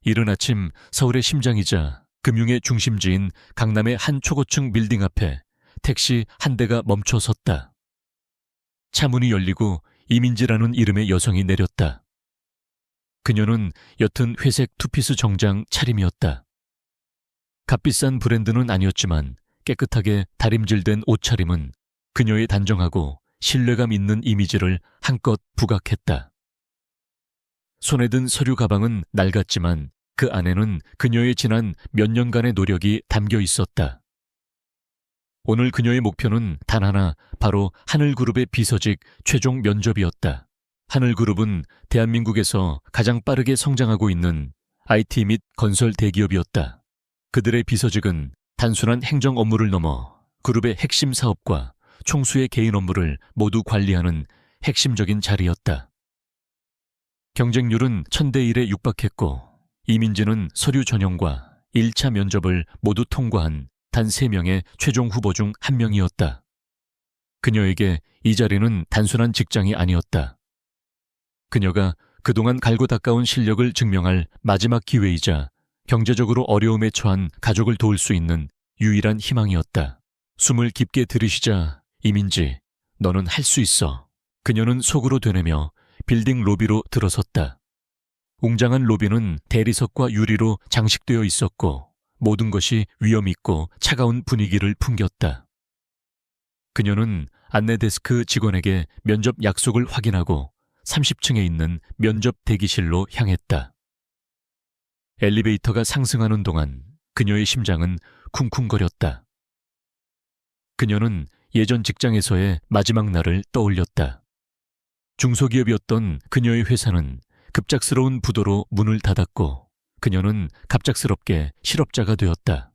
이른 아침 서울의 심장이자 금융의 중심지인 강남의 한 초고층 빌딩 앞에 택시 한 대가 멈춰 섰다. 차문이 열리고 이민지라는 이름의 여성이 내렸다. 그녀는 옅은 회색 투피스 정장 차림이었다. 값비싼 브랜드는 아니었지만 깨끗하게 다림질된 옷차림은 그녀의 단정하고 신뢰감 있는 이미지를 한껏 부각했다. 손에 든 서류 가방은 낡았지만 그 안에는 그녀의 지난 몇 년간의 노력이 담겨 있었다. 오늘 그녀의 목표는 단 하나, 바로 하늘그룹의 비서직 최종 면접이었다. 하늘그룹은 대한민국에서 가장 빠르게 성장하고 있는 IT 및 건설 대기업이었다. 그들의 비서직은 단순한 행정 업무를 넘어 그룹의 핵심 사업과 총수의 개인 업무를 모두 관리하는 핵심적인 자리였다. 경쟁률은 1000대 1에 육박했고 이민지는 서류 전형과 1차 면접을 모두 통과한 단 3명의 최종 후보 중 한 명이었다. 그녀에게 이 자리는 단순한 직장이 아니었다. 그녀가 그동안 갈고 닦아온 실력을 증명할 마지막 기회이자 경제적으로 어려움에 처한 가족을 도울 수 있는 유일한 희망이었다. 숨을 깊게 들이쉬자 이민지, 너는 할 수 있어. 그녀는 속으로 되뇌며 빌딩 로비로 들어섰다. 웅장한 로비는 대리석과 유리로 장식되어 있었고 모든 것이 위험 있고 차가운 분위기를 풍겼다. 그녀는 안내 데스크 직원에게 면접 약속을 확인하고 30층에 있는 면접 대기실로 향했다. 엘리베이터가 상승하는 동안 그녀의 심장은 쿵쿵거렸다. 그녀는 예전 직장에서의 마지막 날을 떠올렸다. 중소기업이었던 그녀의 회사는 급작스러운 부도로 문을 닫았고 그녀는 갑작스럽게 실업자가 되었다.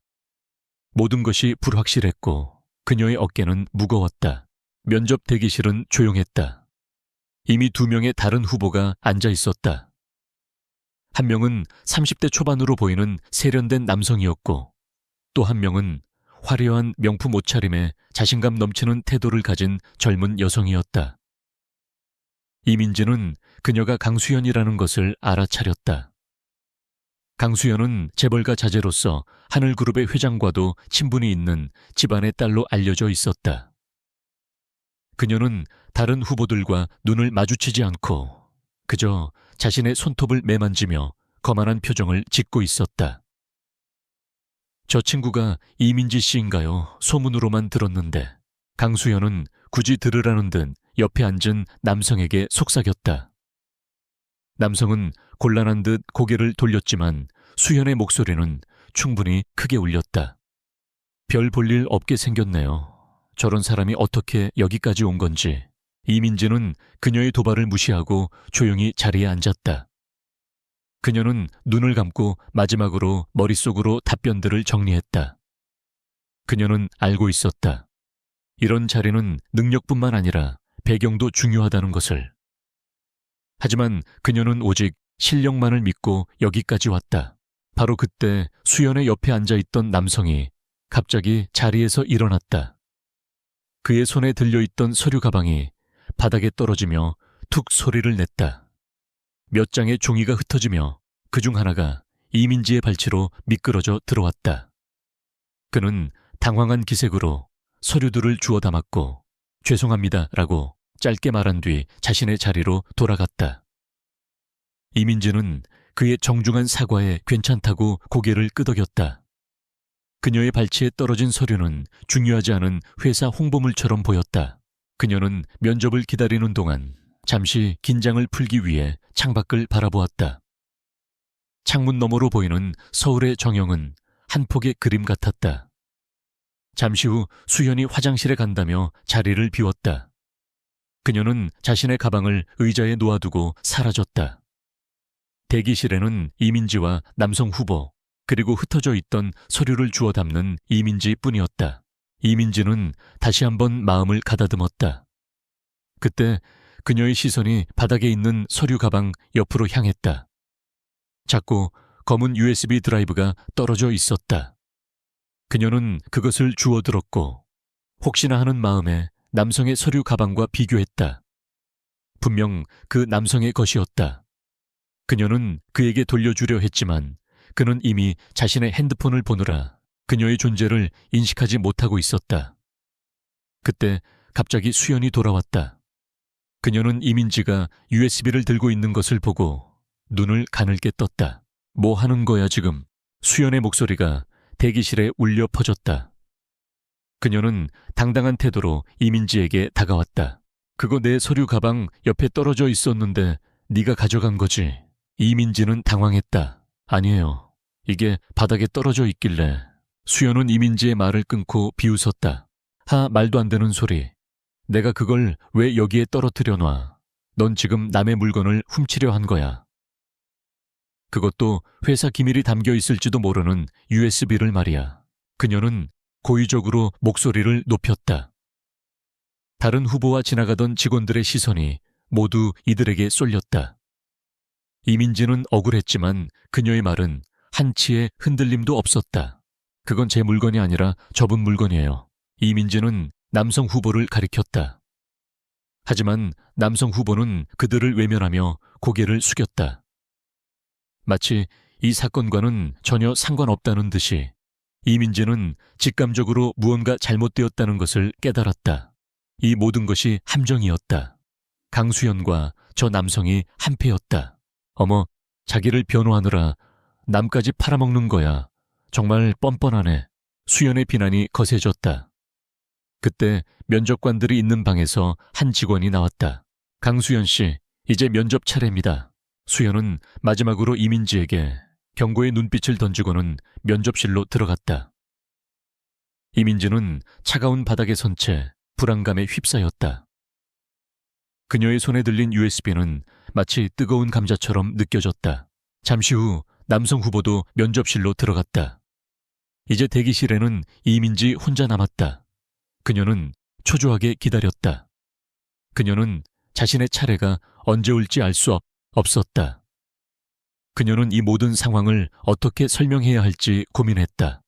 모든 것이 불확실했고 그녀의 어깨는 무거웠다. 면접 대기실은 조용했다. 이미 2명의 다른 후보가 앉아 있었다. 한 명은 30대 초반으로 보이는 세련된 남성이었고 또 한 명은 화려한 명품 옷차림에 자신감 넘치는 태도를 가진 젊은 여성이었다. 이민지는 그녀가 강수연이라는 것을 알아차렸다. 강수연은 재벌가 자제로서 하늘그룹의 회장과도 친분이 있는 집안의 딸로 알려져 있었다. 그녀는 다른 후보들과 눈을 마주치지 않고 그저 자신의 손톱을 매만지며 거만한 표정을 짓고 있었다. 저 친구가 이민지 씨인가요? 소문으로만 들었는데. 강수연은 굳이 들으라는 듯 옆에 앉은 남성에게 속삭였다. 남성은 곤란한 듯 고개를 돌렸지만 수연의 목소리는 충분히 크게 울렸다. 별 볼 일 없게 생겼네요. 저런 사람이 어떻게 여기까지 온 건지. 이민지는 그녀의 도발을 무시하고 조용히 자리에 앉았다. 그녀는 눈을 감고 마지막으로 머릿속으로 답변들을 정리했다. 그녀는 알고 있었다. 이런 자리는 능력뿐만 아니라 배경도 중요하다는 것을. 하지만 그녀는 오직 실력만을 믿고 여기까지 왔다. 바로 그때 수연의 옆에 앉아있던 남성이 갑자기 자리에서 일어났다. 그의 손에 들려있던 서류 가방이 바닥에 떨어지며 툭 소리를 냈다. 몇 장의 종이가 흩어지며 그중 하나가 이민지의 발치로 미끄러져 들어왔다. 그는 당황한 기색으로 서류들을 주워 담았고 죄송합니다 라고 짧게 말한 뒤 자신의 자리로 돌아갔다. 이민지는 그의 정중한 사과에 괜찮다고 고개를 끄덕였다. 그녀의 발치에 떨어진 서류는 중요하지 않은 회사 홍보물처럼 보였다. 그녀는 면접을 기다리는 동안 잠시 긴장을 풀기 위해 창밖을 바라보았다. 창문 너머로 보이는 서울의 정영은 한 폭의 그림 같았다. 잠시 후 수연이 화장실에 간다며 자리를 비웠다. 그녀는 자신의 가방을 의자에 놓아두고 사라졌다. 대기실에는 이민지와 남성 후보, 그리고 흩어져 있던 서류를 주워 담는 이민지뿐이었다. 이민지는 다시 한번 마음을 가다듬었다. 그때 그녀의 시선이 바닥에 있는 서류 가방 옆으로 향했다. 작고 검은 USB 드라이브가 떨어져 있었다. 그녀는 그것을 주워 들었고 혹시나 하는 마음에 남성의 서류 가방과 비교했다. 분명 그 남성의 것이었다. 그녀는 그에게 돌려주려 했지만 그는 이미 자신의 핸드폰을 보느라 그녀의 존재를 인식하지 못하고 있었다. 그때 갑자기 수연이 돌아왔다. 그녀는 이민지가 USB를 들고 있는 것을 보고 눈을 가늘게 떴다. 뭐 하는 거야 지금? 수연의 목소리가 대기실에 울려 퍼졌다. 그녀는 당당한 태도로 이민지에게 다가왔다. 그거 내 서류 가방 옆에 떨어져 있었는데 네가 가져간 거지? 이민지는 당황했다. 아니에요. 이게 바닥에 떨어져 있길래. 수연은 이민지의 말을 끊고 비웃었다. 말도 안 되는 소리. 내가 그걸 왜 여기에 떨어뜨려 놔? 넌 지금 남의 물건을 훔치려 한 거야. 그것도 회사 기밀이 담겨 있을지도 모르는 USB를 말이야. 그녀는 고의적으로 목소리를 높였다. 다른 후보와 지나가던 직원들의 시선이 모두 이들에게 쏠렸다. 이민지는 억울했지만 그녀의 말은 한치의 흔들림도 없었다. 그건 제 물건이 아니라 저분 물건이에요. 이민지는 남성 후보를 가리켰다. 하지만 남성 후보는 그들을 외면하며 고개를 숙였다. 마치 이 사건과는 전혀 상관없다는 듯이 이민지는 직감적으로 무언가 잘못되었다는 것을 깨달았다. 이 모든 것이 함정이었다. 강수연과 저 남성이 한패였다. 어머, 자기를 변호하느라 남까지 팔아먹는 거야. 정말 뻔뻔하네. 수연의 비난이 거세졌다. 그때 면접관들이 있는 방에서 한 직원이 나왔다. 강수연 씨, 이제 면접 차례입니다. 수연은 마지막으로 이민지에게 경고의 눈빛을 던지고는 면접실로 들어갔다. 이민지는 차가운 바닥에 선 채 불안감에 휩싸였다. 그녀의 손에 들린 USB는 마치 뜨거운 감자처럼 느껴졌다. 잠시 후 남성 후보도 면접실로 들어갔다. 이제 대기실에는 이민지 혼자 남았다. 그녀는 초조하게 기다렸다. 그녀는 자신의 차례가 언제 올지 알 수 없었다. 그녀는 이 모든 상황을 어떻게 설명해야 할지 고민했다.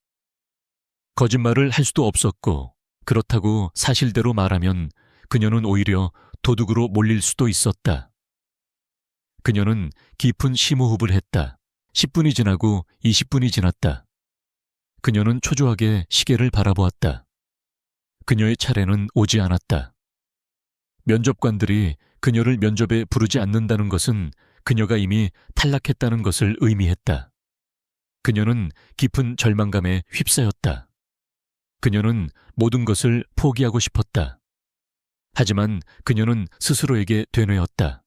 거짓말을 할 수도 없었고, 그렇다고 사실대로 말하면 그녀는 오히려 도둑으로 몰릴 수도 있었다. 그녀는 깊은 심호흡을 했다. 10분이 지나고 20분이 지났다. 그녀는 초조하게 시계를 바라보았다. 그녀의 차례는 오지 않았다. 면접관들이 그녀를 면접에 부르지 않는다는 것은 그녀가 이미 탈락했다는 것을 의미했다. 그녀는 깊은 절망감에 휩싸였다. 그녀는 모든 것을 포기하고 싶었다. 하지만 그녀는 스스로에게 되뇌었다.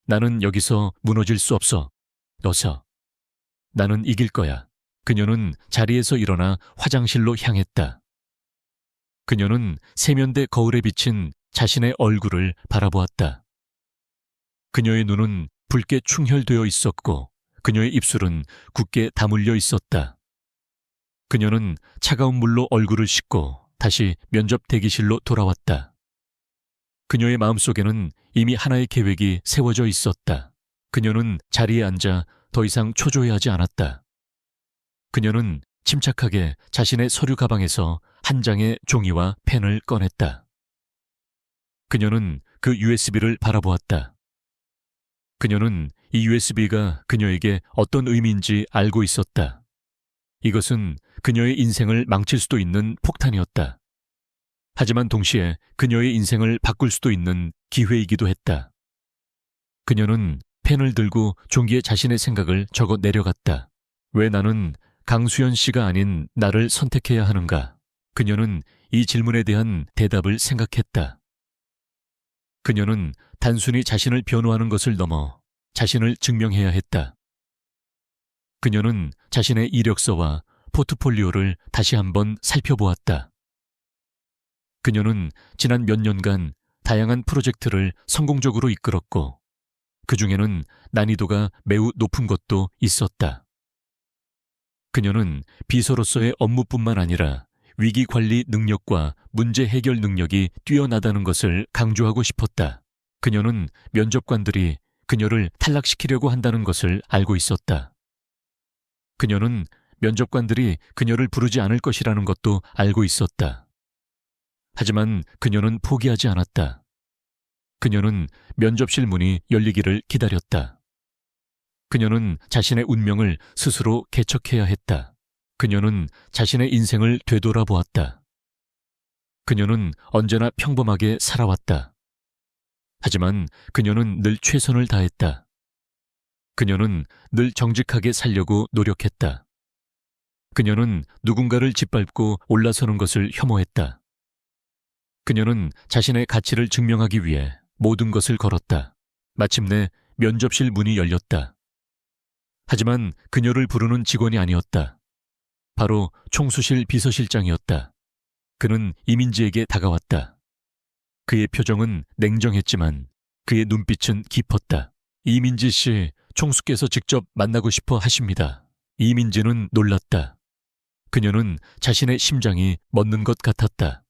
나는 여기서 무너질 수 없어. 어서. 나는 이길 거야. 그녀는 자리에서 일어나 화장실로 향했다. 그녀는 세면대 거울에 비친 자신의 얼굴을 바라보았다. 그녀의 눈은 붉게 충혈되어 있었고 그녀의 입술은 굳게 다물려 있었다. 그녀는 차가운 물로 얼굴을 씻고 다시 면접 대기실로 돌아왔다. 그녀의 마음속에는 이미 하나의 계획이 세워져 있었다. 그녀는 자리에 앉아 더 이상 초조해하지 않았다. 그녀는 침착하게 자신의 서류 가방에서 한 장의 종이와 펜을 꺼냈다. 그녀는 그 USB를 바라보았다. 그녀는 이 USB가 그녀에게 어떤 의미인지 알고 있었다. 이것은 그녀의 인생을 망칠 수도 있는 폭탄이었다. 하지만 동시에 그녀의 인생을 바꿀 수도 있는 기회이기도 했다. 그녀는 펜을 들고 종기에 자신의 생각을 적어 내려갔다. 왜 나는 강수연 씨가 아닌 나를 선택해야 하는가? 그녀는 이 질문에 대한 대답을 생각했다. 그녀는 단순히 자신을 변호하는 것을 넘어 자신을 증명해야 했다. 그녀는 자신의 이력서와 포트폴리오를 다시 한번 살펴보았다. 그녀는 지난 몇 년간 다양한 프로젝트를 성공적으로 이끌었고 그 중에는 난이도가 매우 높은 것도 있었다. 그녀는 비서로서의 업무뿐만 아니라 위기관리 능력과 문제 해결 능력이 뛰어나다는 것을 강조하고 싶었다. 그녀는 면접관들이 그녀를 탈락시키려고 한다는 것을 알고 있었다. 그녀는 면접관들이 그녀를 부르지 않을 것이라는 것도 알고 있었다. 하지만 그녀는 포기하지 않았다. 그녀는 면접실 문이 열리기를 기다렸다. 그녀는 자신의 운명을 스스로 개척해야 했다. 그녀는 자신의 인생을 되돌아보았다. 그녀는 언제나 평범하게 살아왔다. 하지만 그녀는 늘 최선을 다했다. 그녀는 늘 정직하게 살려고 노력했다. 그녀는 누군가를 짓밟고 올라서는 것을 혐오했다. 그녀는 자신의 가치를 증명하기 위해 모든 것을 걸었다. 마침내 면접실 문이 열렸다. 하지만 그녀를 부르는 직원이 아니었다. 바로 총수실 비서실장이었다. 그는 이민지에게 다가왔다. 그의 표정은 냉정했지만 그의 눈빛은 깊었다. 이민지 씨, 총수께서 직접 만나고 싶어 하십니다. 이민지는 놀랐다. 그녀는 자신의 심장이 멎는 것 같았다.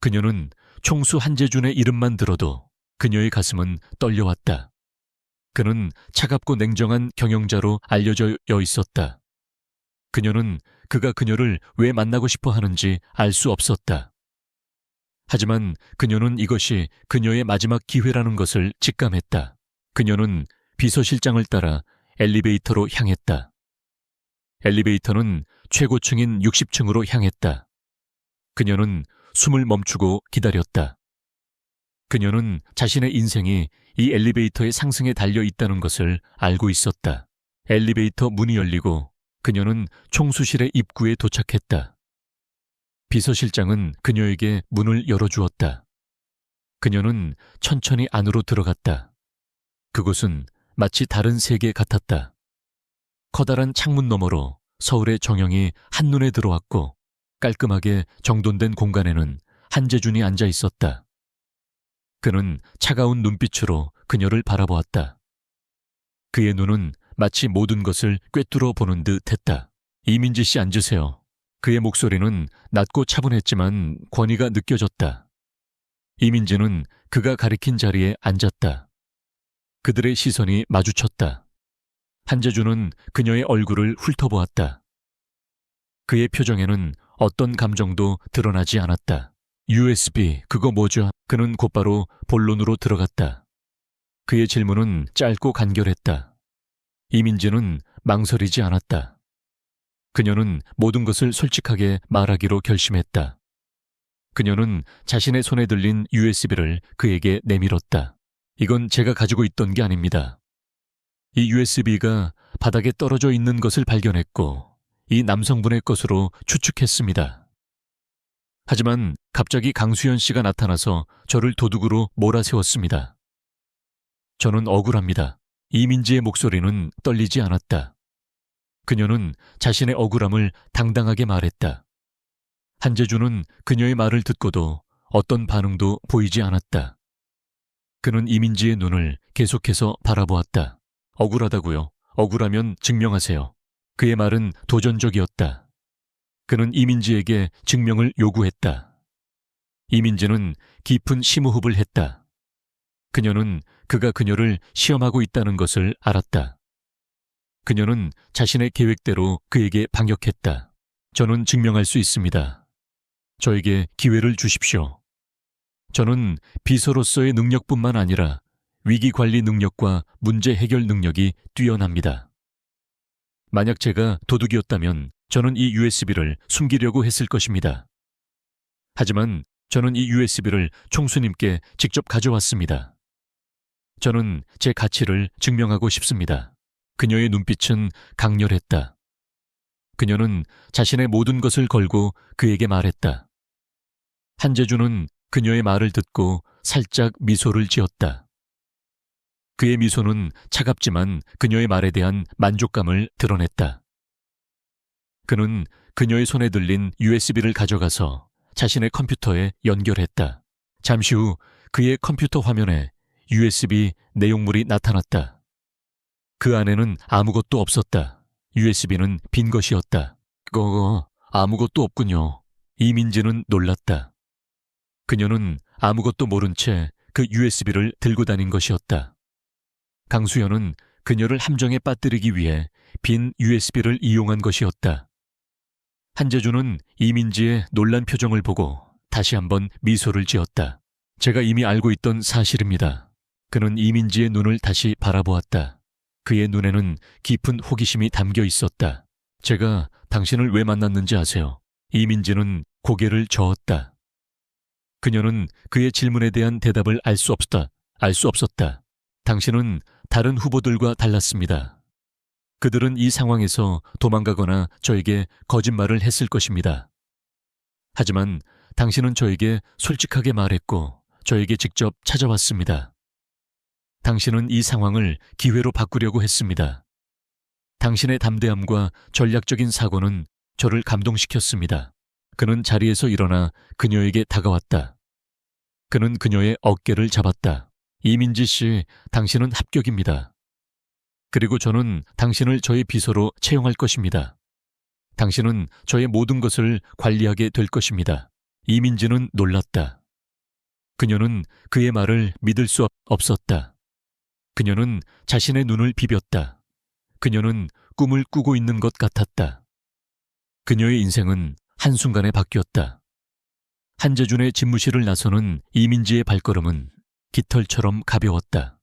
그녀는 총수 한재준의 이름만 들어도 그녀의 가슴은 떨려왔다. 그는 차갑고 냉정한 경영자로 알려져 있었다. 그녀는 그가 그녀를 왜 만나고 싶어 하는지 알 수 없었다. 하지만 그녀는 이것이 그녀의 마지막 기회라는 것을 직감했다. 그녀는 비서실장을 따라 엘리베이터로 향했다. 엘리베이터는 최고층인 60층으로 향했다. 그녀는 숨을 멈추고 기다렸다. 그녀는 자신의 인생이 이 엘리베이터의 상승에 달려 있다는 것을 알고 있었다. 엘리베이터 문이 열리고 그녀는 총수실의 입구에 도착했다. 비서실장은 그녀에게 문을 열어주었다. 그녀는 천천히 안으로 들어갔다. 그곳은 마치 다른 세계 같았다. 커다란 창문 너머로 서울의 정영이 한눈에 들어왔고 깔끔하게 정돈된 공간에는 한재준이 앉아 있었다. 그는 차가운 눈빛으로 그녀를 바라보았다. 그의 눈은 마치 모든 것을 꿰뚫어 보는 듯 했다. 이민지 씨 앉으세요. 그의 목소리는 낮고 차분했지만 권위가 느껴졌다. 이민지는 그가 가리킨 자리에 앉았다. 그들의 시선이 마주쳤다. 한재준은 그녀의 얼굴을 훑어보았다. 그의 표정에는 어떤 감정도 드러나지 않았다. USB, 그거 뭐죠? 그는 곧바로 본론으로 들어갔다. 그의 질문은 짧고 간결했다. 이민지는 망설이지 않았다. 그녀는 모든 것을 솔직하게 말하기로 결심했다. 그녀는 자신의 손에 들린 USB를 그에게 내밀었다. 이건 제가 가지고 있던 게 아닙니다. 이 USB가 바닥에 떨어져 있는 것을 발견했고 이 남성분의 것으로 추측했습니다. 하지만 갑자기 강수현 씨가 나타나서 저를 도둑으로 몰아세웠습니다. 저는 억울합니다. 이민지의 목소리는 떨리지 않았다. 그녀는 자신의 억울함을 당당하게 말했다. 한재준은 그녀의 말을 듣고도 어떤 반응도 보이지 않았다. 그는 이민지의 눈을 계속해서 바라보았다. 억울하다고요? 억울하면 증명하세요. 그의 말은 도전적이었다. 그는 이민지에게 증명을 요구했다. 이민지는 깊은 심호흡을 했다. 그녀는 그가 그녀를 시험하고 있다는 것을 알았다. 그녀는 자신의 계획대로 그에게 반격했다. 저는 증명할 수 있습니다. 저에게 기회를 주십시오. 저는 비서로서의 능력뿐만 아니라 위기관리 능력과 문제 해결 능력이 뛰어납니다. 만약 제가 도둑이었다면 저는 이 USB를 숨기려고 했을 것입니다. 하지만 저는 이 USB를 총수님께 직접 가져왔습니다. 저는 제 가치를 증명하고 싶습니다. 그녀의 눈빛은 강렬했다. 그녀는 자신의 모든 것을 걸고 그에게 말했다. 한재준은 그녀의 말을 듣고 살짝 미소를 지었다. 그의 미소는 차갑지만 그녀의 말에 대한 만족감을 드러냈다. 그는 그녀의 손에 들린 USB를 가져가서 자신의 컴퓨터에 연결했다. 잠시 후 그의 컴퓨터 화면에 USB 내용물이 나타났다. 그 안에는 아무것도 없었다. USB는 빈 것이었다. 아무것도 없군요. 이민지는 놀랐다. 그녀는 아무것도 모른 채 그 USB를 들고 다닌 것이었다. 강수현은 그녀를 함정에 빠뜨리기 위해 빈 USB를 이용한 것이었다. 한재준은 이민지의 놀란 표정을 보고 다시 한번 미소를 지었다. 제가 이미 알고 있던 사실입니다. 그는 이민지의 눈을 다시 바라보았다. 그의 눈에는 깊은 호기심이 담겨 있었다. 제가 당신을 왜 만났는지 아세요? 이민지는 고개를 저었다. 그녀는 그의 질문에 대한 대답을 알 수 없었다. 당신은 다른 후보들과 달랐습니다. 그들은 이 상황에서 도망가거나 저에게 거짓말을 했을 것입니다. 하지만 당신은 저에게 솔직하게 말했고 저에게 직접 찾아왔습니다. 당신은 이 상황을 기회로 바꾸려고 했습니다. 당신의 담대함과 전략적인 사고는 저를 감동시켰습니다. 그는 자리에서 일어나 그녀에게 다가왔다. 그는 그녀의 어깨를 잡았다. 이민지 씨, 당신은 합격입니다. 그리고 저는 당신을 저의 비서로 채용할 것입니다. 당신은 저의 모든 것을 관리하게 될 것입니다. 이민지는 놀랐다. 그녀는 그의 말을 믿을 수 없었다. 그녀는 자신의 눈을 비볐다. 그녀는 꿈을 꾸고 있는 것 같았다. 그녀의 인생은 한순간에 바뀌었다. 한재준의 집무실을 나서는 이민지의 발걸음은 깃털처럼 가벼웠다.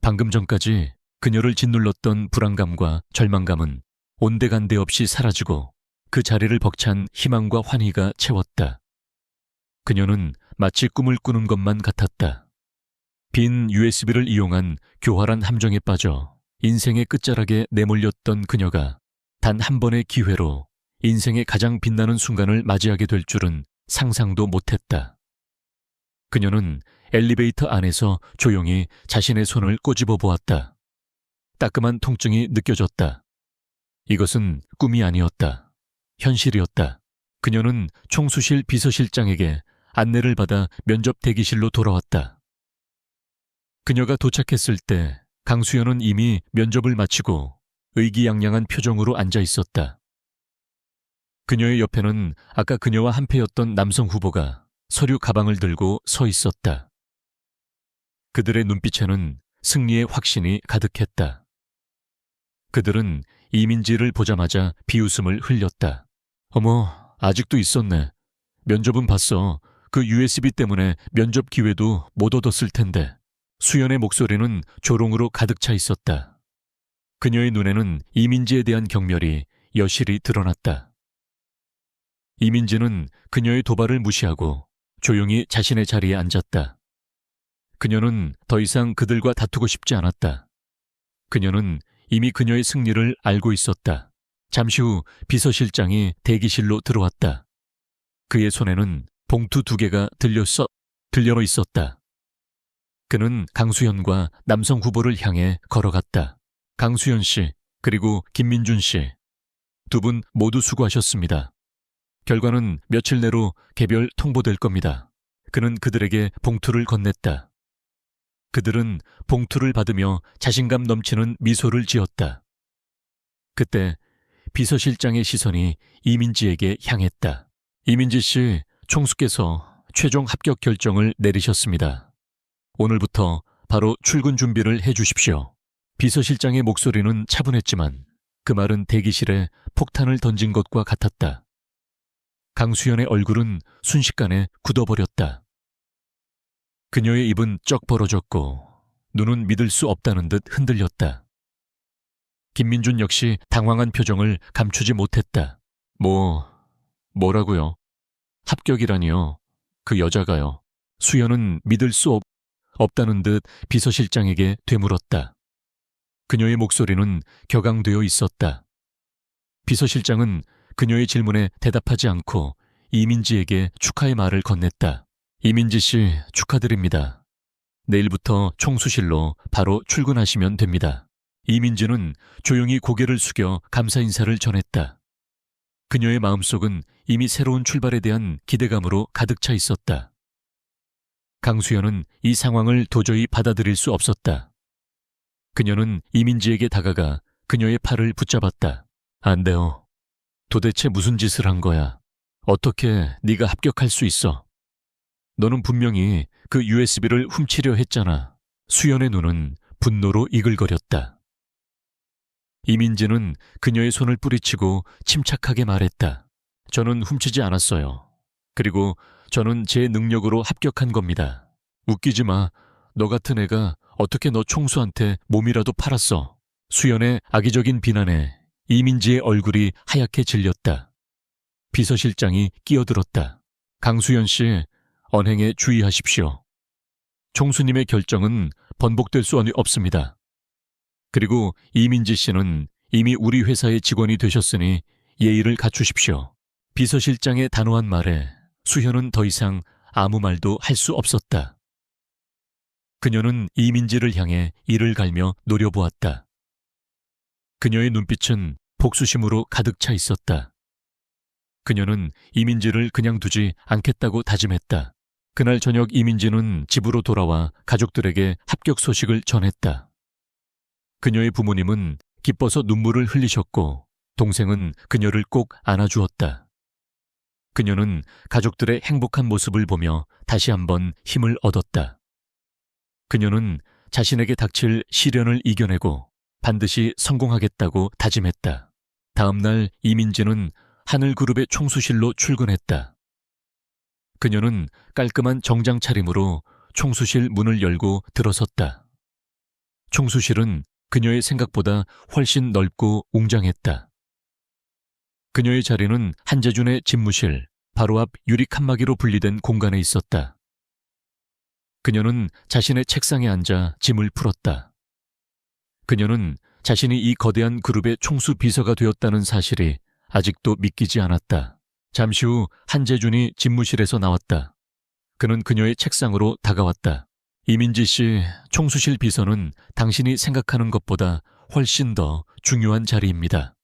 방금 전까지 그녀를 짓눌렀던 불안감과 절망감은 온데간데 없이 사라지고 그 자리를 벅찬 희망과 환희가 채웠다. 그녀는 마치 꿈을 꾸는 것만 같았다. 빈 USB를 이용한 교활한 함정에 빠져 인생의 끝자락에 내몰렸던 그녀가 단 한 번의 기회로 인생의 가장 빛나는 순간을 맞이하게 될 줄은 상상도 못했다. 그녀는 엘리베이터 안에서 조용히 자신의 손을 꼬집어 보았다. 따끔한 통증이 느껴졌다. 이것은 꿈이 아니었다. 현실이었다. 그녀는 총수실 비서실장에게 안내를 받아 면접 대기실로 돌아왔다. 그녀가 도착했을 때 강수연은 이미 면접을 마치고 의기양양한 표정으로 앉아 있었다. 그녀의 옆에는 아까 그녀와 한패였던 남성 후보가 서류 가방을 들고 서 있었다. 그들의 눈빛에는 승리의 확신이 가득했다. 그들은 이민지를 보자마자 비웃음을 흘렸다. 어머, 아직도 있었네. 면접은 봤어. 그 USB 때문에 면접 기회도 못 얻었을 텐데. 수연의 목소리는 조롱으로 가득 차 있었다. 그녀의 눈에는 이민지에 대한 경멸이 여실히 드러났다. 이민지는 그녀의 도발을 무시하고 조용히 자신의 자리에 앉았다. 그녀는 더 이상 그들과 다투고 싶지 않았다. 그녀는 이미 그녀의 승리를 알고 있었다. 잠시 후 비서실장이 대기실로 들어왔다. 그의 손에는 봉투 2개가 들려 있었다. 그는 강수현과 남성 후보를 향해 걸어갔다. 강수현 씨, 그리고 김민준 씨, 두 분 모두 수고하셨습니다. 결과는 며칠 내로 개별 통보될 겁니다. 그는 그들에게 봉투를 건넸다. 그들은 봉투를 받으며 자신감 넘치는 미소를 지었다. 그때 비서실장의 시선이 이민지에게 향했다. 이민지 씨, 총수께서 최종 합격 결정을 내리셨습니다. 오늘부터 바로 출근 준비를 해 주십시오. 비서실장의 목소리는 차분했지만 그 말은 대기실에 폭탄을 던진 것과 같았다. 강수연의 얼굴은 순식간에 굳어버렸다. 그녀의 입은 쩍 벌어졌고 눈은 믿을 수 없다는 듯 흔들렸다. 김민준 역시 당황한 표정을 감추지 못했다. 뭐라고요? 합격이라니요? 그 여자가요. 수연은 믿을 수 없다는 듯 비서실장에게 되물었다. 그녀의 목소리는 격앙되어 있었다. 비서실장은 그녀의 질문에 대답하지 않고 이민지에게 축하의 말을 건넸다. 이민지 씨, 축하드립니다. 내일부터 총수실로 바로 출근하시면 됩니다. 이민지는 조용히 고개를 숙여 감사 인사를 전했다. 그녀의 마음속은 이미 새로운 출발에 대한 기대감으로 가득 차 있었다. 강수연은 이 상황을 도저히 받아들일 수 없었다. 그녀는 이민지에게 다가가 그녀의 팔을 붙잡았다. 안 돼요. 도대체 무슨 짓을 한 거야? 어떻게 네가 합격할 수 있어? 너는 분명히 그 USB를 훔치려 했잖아. 수연의 눈은 분노로 이글거렸다. 이민지는 그녀의 손을 뿌리치고 침착하게 말했다. 저는 훔치지 않았어요. 그리고 저는 제 능력으로 합격한 겁니다. 웃기지 마. 너 같은 애가 어떻게 너 총수한테 몸이라도 팔았어? 수연의 악의적인 비난에 이민지의 얼굴이 하얗게 질렸다. 비서실장이 끼어들었다. 강수연 씨, 언행에 주의하십시오. 총수님의 결정은 번복될 수 없습니다. 그리고 이민지 씨는 이미 우리 회사의 직원이 되셨으니 예의를 갖추십시오. 비서실장의 단호한 말에 수현은 더 이상 아무 말도 할 수 없었다. 그녀는 이민지를 향해 이를 갈며 노려보았다. 그녀의 눈빛은 복수심으로 가득 차 있었다. 그녀는 이민지를 그냥 두지 않겠다고 다짐했다. 그날 저녁 이민지는 집으로 돌아와 가족들에게 합격 소식을 전했다. 그녀의 부모님은 기뻐서 눈물을 흘리셨고 동생은 그녀를 꼭 안아주었다. 그녀는 가족들의 행복한 모습을 보며 다시 한번 힘을 얻었다. 그녀는 자신에게 닥칠 시련을 이겨내고 반드시 성공하겠다고 다짐했다. 다음 날 이민지는 하늘그룹의 총수실로 출근했다. 그녀는 깔끔한 정장 차림으로 총수실 문을 열고 들어섰다. 총수실은 그녀의 생각보다 훨씬 넓고 웅장했다. 그녀의 자리는 한재준의 집무실, 바로 앞 유리 칸막이로 분리된 공간에 있었다. 그녀는 자신의 책상에 앉아 짐을 풀었다. 그녀는 자신이 이 거대한 그룹의 총수 비서가 되었다는 사실이 아직도 믿기지 않았다. 잠시 후 한재준이 집무실에서 나왔다. 그는 그녀의 책상으로 다가왔다. 이민지 씨, 총수실 비서는 당신이 생각하는 것보다 훨씬 더 중요한 자리입니다.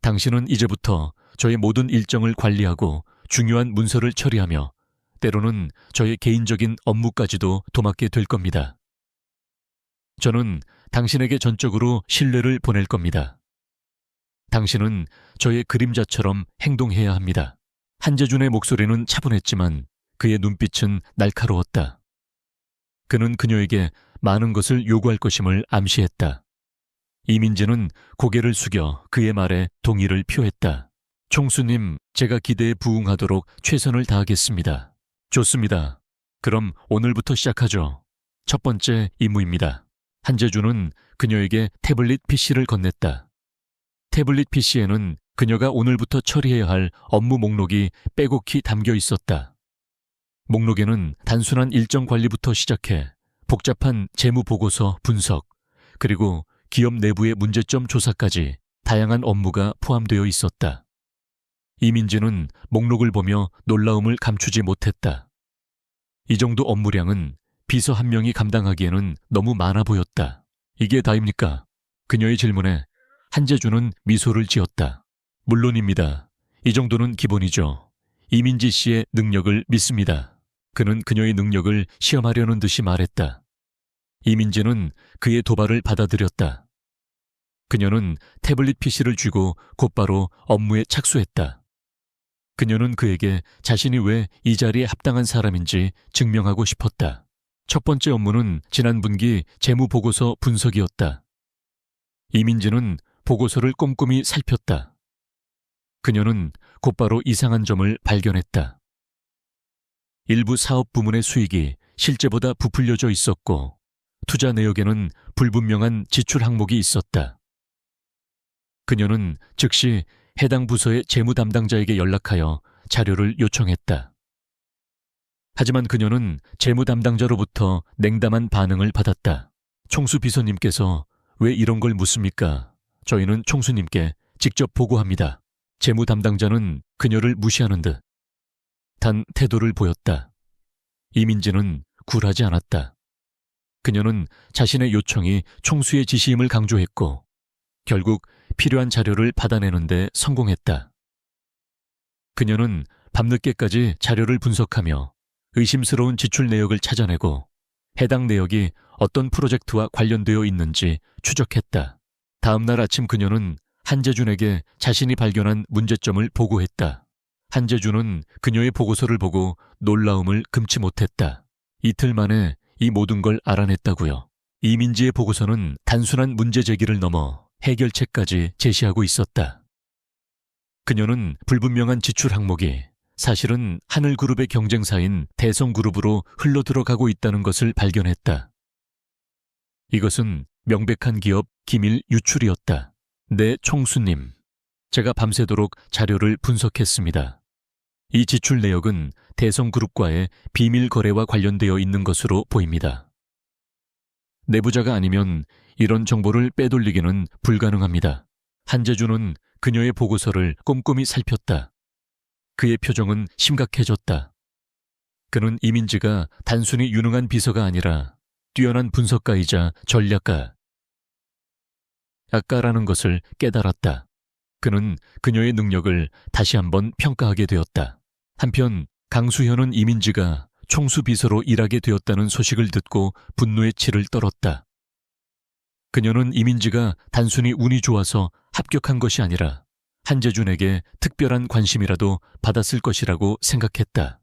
당신은 이제부터 저의 모든 일정을 관리하고 중요한 문서를 처리하며 때로는 저의 개인적인 업무까지도 도맡게 될 겁니다. 저는 당신에게 전적으로 신뢰를 보낼 겁니다. 당신은 저의 그림자처럼 행동해야 합니다. 한재준의 목소리는 차분했지만 그의 눈빛은 날카로웠다. 그는 그녀에게 많은 것을 요구할 것임을 암시했다. 이민지는 고개를 숙여 그의 말에 동의를 표했다. 총수님, 제가 기대에 부응하도록 최선을 다하겠습니다. 좋습니다. 그럼 오늘부터 시작하죠. 첫 번째 임무입니다. 한재준은 그녀에게 태블릿 PC를 건넸다. 태블릿 PC에는 그녀가 오늘부터 처리해야 할 업무 목록이 빼곡히 담겨 있었다. 목록에는 단순한 일정 관리부터 시작해 복잡한 재무 보고서 분석, 그리고 기업 내부의 문제점 조사까지 다양한 업무가 포함되어 있었다. 이민지는 목록을 보며 놀라움을 감추지 못했다. 이 정도 업무량은 비서 한 명이 감당하기에는 너무 많아 보였다. 이게 다입니까? 그녀의 질문에 한재준은 미소를 지었다. 물론입니다. 이 정도는 기본이죠. 이민지 씨의 능력을 믿습니다. 그는 그녀의 능력을 시험하려는 듯이 말했다. 이민지는 그의 도발을 받아들였다. 그녀는 태블릿 PC를 쥐고 곧바로 업무에 착수했다. 그녀는 그에게 자신이 왜 이 자리에 합당한 사람인지 증명하고 싶었다. 첫 번째 업무는 지난 분기 재무 보고서 분석이었다. 이민지는 보고서를 꼼꼼히 살폈다. 그녀는 곧바로 이상한 점을 발견했다. 일부 사업 부문의 수익이 실제보다 부풀려져 있었고 투자 내역에는 불분명한 지출 항목이 있었다. 그녀는 즉시 해당 부서의 재무 담당자에게 연락하여 자료를 요청했다. 하지만 그녀는 재무 담당자로부터 냉담한 반응을 받았다. 총수 비서님께서 왜 이런 걸 묻습니까? 저희는 총수님께 직접 보고합니다. 재무 담당자는 그녀를 무시하는 듯 단 태도를 보였다. 이민지는 굴하지 않았다. 그녀는 자신의 요청이 총수의 지시임을 강조했고 결국 필요한 자료를 받아내는 데 성공했다. 그녀는 밤늦게까지 자료를 분석하며 의심스러운 지출 내역을 찾아내고 해당 내역이 어떤 프로젝트와 관련되어 있는지 추적했다. 다음 날 아침 그녀는 한재준에게 자신이 발견한 문제점을 보고했다. 한재준은 그녀의 보고서를 보고 놀라움을 금치 못했다. 이틀 만에 이 모든 걸 알아냈다고요. 이민지의 보고서는 단순한 문제 제기를 넘어 해결책까지 제시하고 있었다. 그녀는 불분명한 지출 항목이 사실은 하늘그룹의 경쟁사인 대성그룹으로 흘러들어가고 있다는 것을 발견했다. 이것은 명백한 기업 기밀 유출이었다. 네, 총수님. 제가 밤새도록 자료를 분석했습니다. 이 지출 내역은 대성그룹과의 비밀 거래와 관련되어 있는 것으로 보입니다. 내부자가 아니면 이런 정보를 빼돌리기는 불가능합니다. 한재준은 그녀의 보고서를 꼼꼼히 살폈다. 그의 표정은 심각해졌다. 그는 이민지가 단순히 유능한 비서가 아니라 뛰어난 분석가이자 전략가라는 것을 깨달았다. 그는 그녀의 능력을 다시 한번 평가하게 되었다. 한편 강수현은 이민지가 총수 비서로 일하게 되었다는 소식을 듣고 분노의 치를 떨었다. 그녀는 이민지가 단순히 운이 좋아서 합격한 것이 아니라 한재준에게 특별한 관심이라도 받았을 것이라고 생각했다.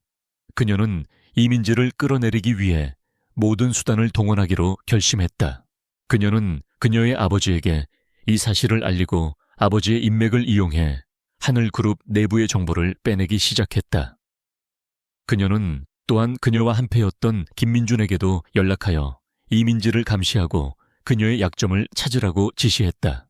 그녀는 이민지를 끌어내리기 위해 모든 수단을 동원하기로 결심했다. 그녀는 그녀의 아버지에게 이 사실을 알리고 아버지의 인맥을 이용해 하늘그룹 내부의 정보를 빼내기 시작했다. 그녀는 또한 그녀와 한패였던 김민준에게도 연락하여 이민지를 감시하고 그녀의 약점을 찾으라고 지시했다.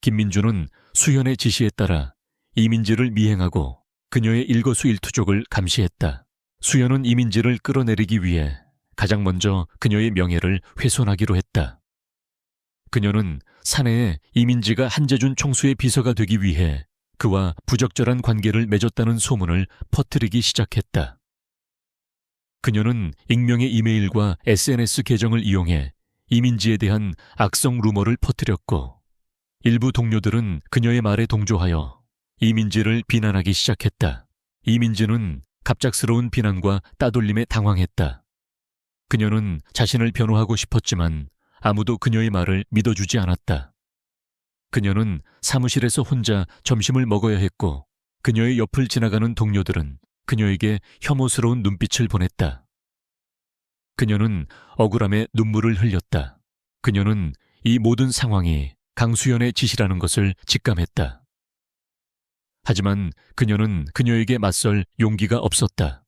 김민준은 수연의 지시에 따라 이민지를 미행하고 그녀의 일거수일투족을 감시했다. 수연은 이민지를 끌어내리기 위해 가장 먼저 그녀의 명예를 훼손하기로 했다. 그녀는 사내에 이민지가 한재준 총수의 비서가 되기 위해 그와 부적절한 관계를 맺었다는 소문을 퍼뜨리기 시작했다. 그녀는 익명의 이메일과 SNS 계정을 이용해 이민지에 대한 악성 루머를 퍼뜨렸고 일부 동료들은 그녀의 말에 동조하여 이민지를 비난하기 시작했다. 이민지는 갑작스러운 비난과 따돌림에 당황했다. 그녀는 자신을 변호하고 싶었지만 아무도 그녀의 말을 믿어주지 않았다. 그녀는 사무실에서 혼자 점심을 먹어야 했고 그녀의 옆을 지나가는 동료들은 그녀에게 혐오스러운 눈빛을 보냈다. 그녀는 억울함에 눈물을 흘렸다. 그녀는 이 모든 상황이 강수연의 짓이라는 것을 직감했다. 하지만 그녀는 그녀에게 맞설 용기가 없었다.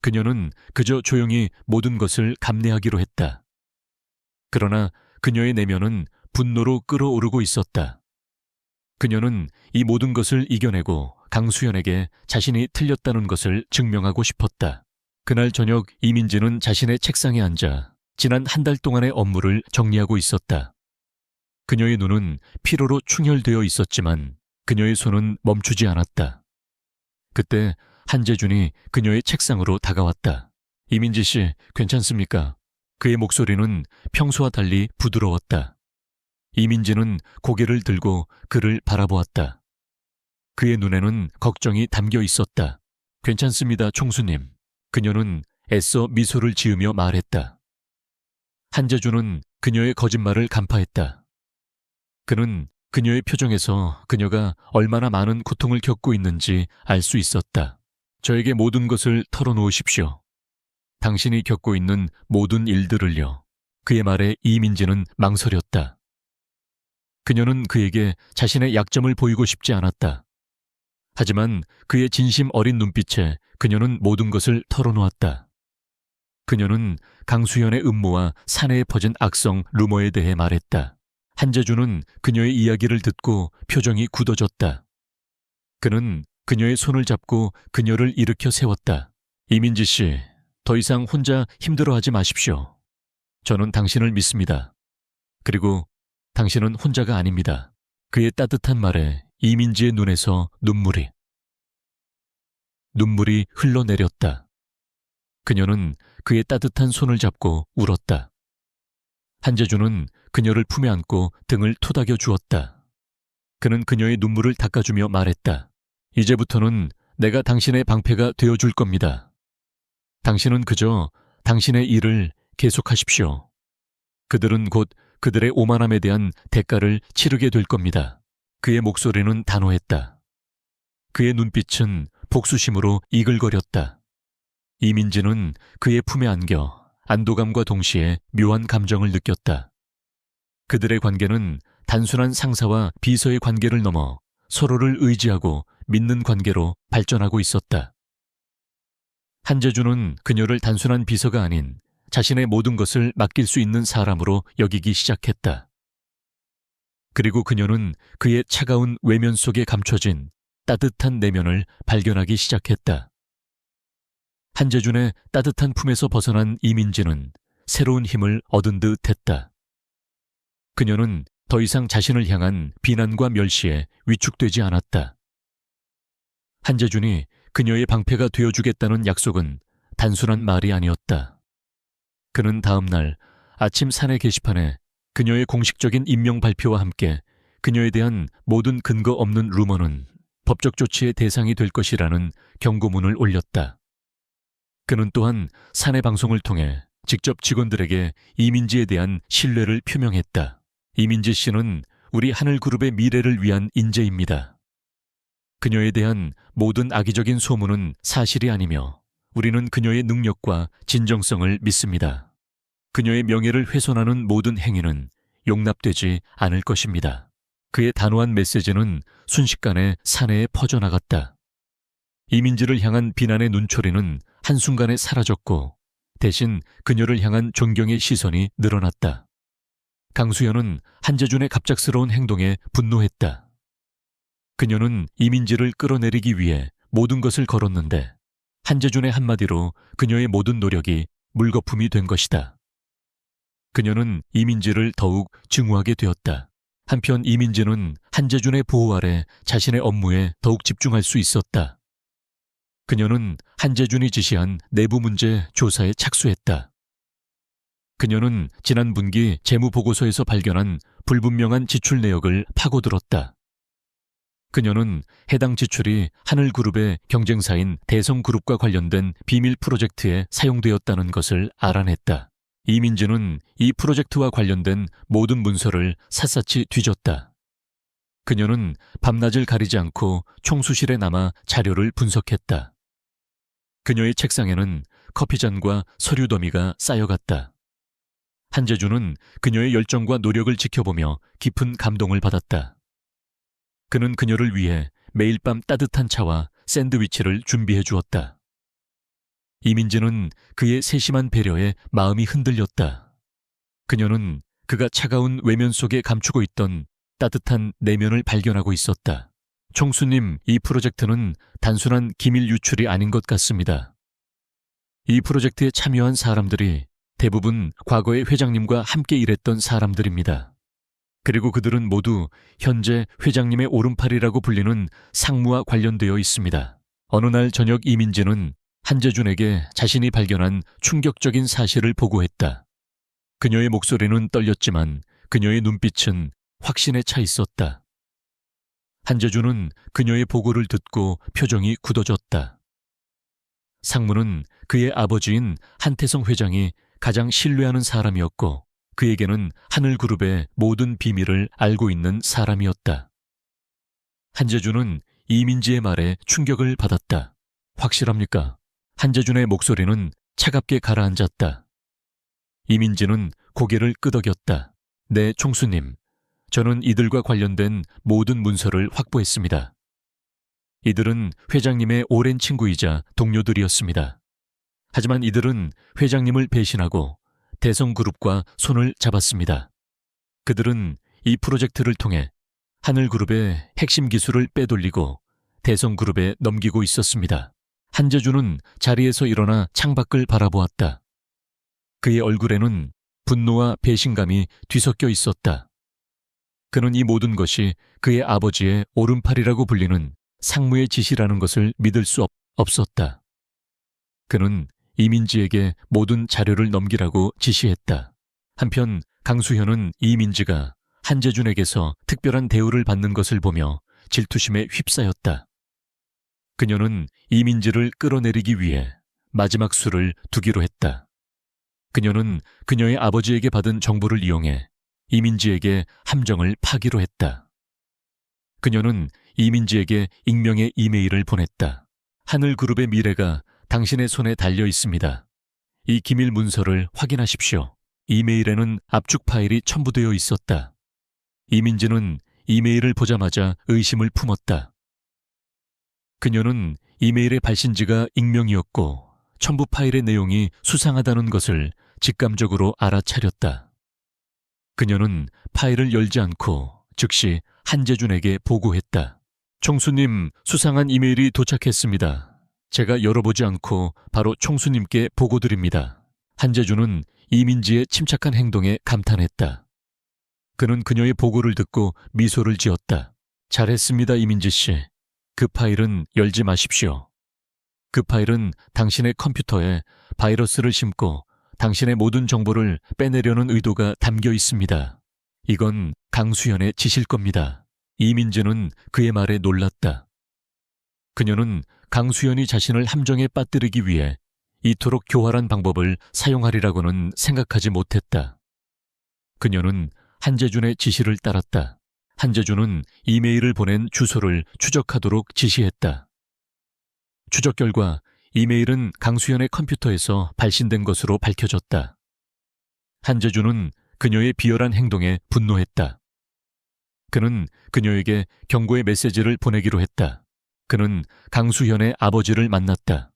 그녀는 그저 조용히 모든 것을 감내하기로 했다. 그러나 그녀의 내면은 분노로 끓어오르고 있었다. 그녀는 이 모든 것을 이겨내고 강수연에게 자신이 틀렸다는 것을 증명하고 싶었다. 그날 저녁 이민지는 자신의 책상에 앉아 지난 한 달 동안의 업무를 정리하고 있었다. 그녀의 눈은 피로로 충혈되어 있었지만 그녀의 손은 멈추지 않았다. 그때 한재준이 그녀의 책상으로 다가왔다. 이민지 씨, 괜찮습니까? 그의 목소리는 평소와 달리 부드러웠다. 이민지는 고개를 들고 그를 바라보았다. 그의 눈에는 걱정이 담겨 있었다. 괜찮습니다, 총수님. 그녀는 애써 미소를 지으며 말했다. 한재준은 그녀의 거짓말을 간파했다. 그는 그녀의 표정에서 그녀가 얼마나 많은 고통을 겪고 있는지 알 수 있었다. 저에게 모든 것을 털어놓으십시오. 당신이 겪고 있는 모든 일들을요. 그의 말에 이민지는 망설였다. 그녀는 그에게 자신의 약점을 보이고 싶지 않았다. 하지만 그의 진심 어린 눈빛에 그녀는 모든 것을 털어놓았다. 그녀는 강수연의 음모와 사내에 퍼진 악성 루머에 대해 말했다. 한재준은 그녀의 이야기를 듣고 표정이 굳어졌다. 그는 그녀의 손을 잡고 그녀를 일으켜 세웠다. 이민지 씨, 더 이상 혼자 힘들어하지 마십시오. 저는 당신을 믿습니다. 그리고 당신은 혼자가 아닙니다. 그의 따뜻한 말에 이민지의 눈에서 눈물이 흘러내렸다. 그녀는 그의 따뜻한 손을 잡고 울었다. 한재준은 그녀를 품에 안고 등을 토닥여 주었다. 그는 그녀의 눈물을 닦아주며 말했다. 이제부터는 내가 당신의 방패가 되어줄 겁니다. 당신은 그저 당신의 일을 계속하십시오. 그들은 곧 그들의 오만함에 대한 대가를 치르게 될 겁니다. 그의 목소리는 단호했다. 그의 눈빛은 복수심으로 이글거렸다. 이민지는 그의 품에 안겨 안도감과 동시에 묘한 감정을 느꼈다. 그들의 관계는 단순한 상사와 비서의 관계를 넘어 서로를 의지하고 믿는 관계로 발전하고 있었다. 한재준은 그녀를 단순한 비서가 아닌 자신의 모든 것을 맡길 수 있는 사람으로 여기기 시작했다. 그리고 그녀는 그의 차가운 외면 속에 감춰진 따뜻한 내면을 발견하기 시작했다. 한재준의 따뜻한 품에서 벗어난 이민지는 새로운 힘을 얻은 듯 했다. 그녀는 더 이상 자신을 향한 비난과 멸시에 위축되지 않았다. 한재준이 그녀의 방패가 되어주겠다는 약속은 단순한 말이 아니었다. 그는 다음 날 아침 사내 게시판에 그녀의 공식적인 임명 발표와 함께 그녀에 대한 모든 근거 없는 루머는 법적 조치의 대상이 될 것이라는 경고문을 올렸다. 그는 또한 사내 방송을 통해 직접 직원들에게 이민지에 대한 신뢰를 표명했다. 이민지 씨는 우리 하늘그룹의 미래를 위한 인재입니다. 그녀에 대한 모든 악의적인 소문은 사실이 아니며 우리는 그녀의 능력과 진정성을 믿습니다. 그녀의 명예를 훼손하는 모든 행위는 용납되지 않을 것입니다. 그의 단호한 메시지는 순식간에 사내에 퍼져나갔다. 이민지를 향한 비난의 눈초리는 한순간에 사라졌고 대신 그녀를 향한 존경의 시선이 늘어났다. 강수연은 한재준의 갑작스러운 행동에 분노했다. 그녀는 이민지를 끌어내리기 위해 모든 것을 걸었는데 한재준의 한마디로 그녀의 모든 노력이 물거품이 된 것이다. 그녀는 이민지를 더욱 증오하게 되었다. 한편 이민지는 한재준의 보호 아래 자신의 업무에 더욱 집중할 수 있었다. 그녀는 한재준이 지시한 내부 문제 조사에 착수했다. 그녀는 지난 분기 재무보고서에서 발견한 불분명한 지출 내역을 파고들었다. 그녀는 해당 지출이 하늘그룹의 경쟁사인 대성그룹과 관련된 비밀 프로젝트에 사용되었다는 것을 알아냈다. 이민지는 이 프로젝트와 관련된 모든 문서를 샅샅이 뒤졌다. 그녀는 밤낮을 가리지 않고 총수실에 남아 자료를 분석했다. 그녀의 책상에는 커피잔과 서류 더미가 쌓여갔다. 한재준은 그녀의 열정과 노력을 지켜보며 깊은 감동을 받았다. 그는 그녀를 위해 매일 밤 따뜻한 차와 샌드위치를 준비해 주었다. 이민지는 그의 세심한 배려에 마음이 흔들렸다. 그녀는 그가 차가운 외면 속에 감추고 있던 따뜻한 내면을 발견하고 있었다. 총수님, 이 프로젝트는 단순한 기밀 유출이 아닌 것 같습니다. 이 프로젝트에 참여한 사람들이 대부분 과거의 회장님과 함께 일했던 사람들입니다. 그리고 그들은 모두 현재 회장님의 오른팔이라고 불리는 상무와 관련되어 있습니다. 어느 날 저녁 이민지는 한재준에게 자신이 발견한 충격적인 사실을 보고했다. 그녀의 목소리는 떨렸지만 그녀의 눈빛은 확신에 차 있었다. 한재준은 그녀의 보고를 듣고 표정이 굳어졌다. 상무는 그의 아버지인 한태성 회장이 가장 신뢰하는 사람이었고 그에게는 하늘그룹의 모든 비밀을 알고 있는 사람이었다. 한재준은 이민지의 말에 충격을 받았다. 확실합니까? 한재준의 목소리는 차갑게 가라앉았다. 이민지는 고개를 끄덕였다. 네, 총수님. 저는 이들과 관련된 모든 문서를 확보했습니다. 이들은 회장님의 오랜 친구이자 동료들이었습니다. 하지만 이들은 회장님을 배신하고 대성그룹과 손을 잡았습니다. 그들은 이 프로젝트를 통해 하늘그룹의 핵심 기술을 빼돌리고 대성그룹에 넘기고 있었습니다. 한재준은 자리에서 일어나 창밖을 바라보았다. 그의 얼굴에는 분노와 배신감이 뒤섞여 있었다. 그는 이 모든 것이 그의 아버지의 오른팔이라고 불리는 상무의 지시라는 것을 믿을 수 없었다. 그는 이민지에게 모든 자료를 넘기라고 지시했다. 한편 강수현은 이민지가 한재준에게서 특별한 대우를 받는 것을 보며 질투심에 휩싸였다. 그녀는 이민지를 끌어내리기 위해 마지막 수를 두기로 했다. 그녀는 그녀의 아버지에게 받은 정보를 이용해 이민지에게 함정을 파기로 했다. 그녀는 이민지에게 익명의 이메일을 보냈다. 하늘그룹의 미래가 당신의 손에 달려 있습니다. 이 기밀 문서를 확인하십시오. 이메일에는 압축 파일이 첨부되어 있었다. 이민지는 이메일을 보자마자 의심을 품었다. 그녀는 이메일의 발신지가 익명이었고 첨부 파일의 내용이 수상하다는 것을 직감적으로 알아차렸다. 그녀는 파일을 열지 않고 즉시 한재준에게 보고했다. 총수님, 수상한 이메일이 도착했습니다. 제가 열어보지 않고 바로 총수님께 보고드립니다. 한재준은 이민지의 침착한 행동에 감탄했다. 그는 그녀의 보고를 듣고 미소를 지었다. 잘했습니다, 이민지 씨. 그 파일은 열지 마십시오. 그 파일은 당신의 컴퓨터에 바이러스를 심고 당신의 모든 정보를 빼내려는 의도가 담겨 있습니다. 이건 강수현의 짓일 겁니다. 이민지는 그의 말에 놀랐다. 그녀는 강수현이 자신을 함정에 빠뜨리기 위해 이토록 교활한 방법을 사용하리라고는 생각하지 못했다. 그녀는 한재준의 지시를 따랐다. 한재준은 이메일을 보낸 주소를 추적하도록 지시했다. 추적 결과 이메일은 강수현의 컴퓨터에서 발신된 것으로 밝혀졌다. 한재준은 그녀의 비열한 행동에 분노했다. 그는 그녀에게 경고의 메시지를 보내기로 했다. 그는 강수현의 아버지를 만났다.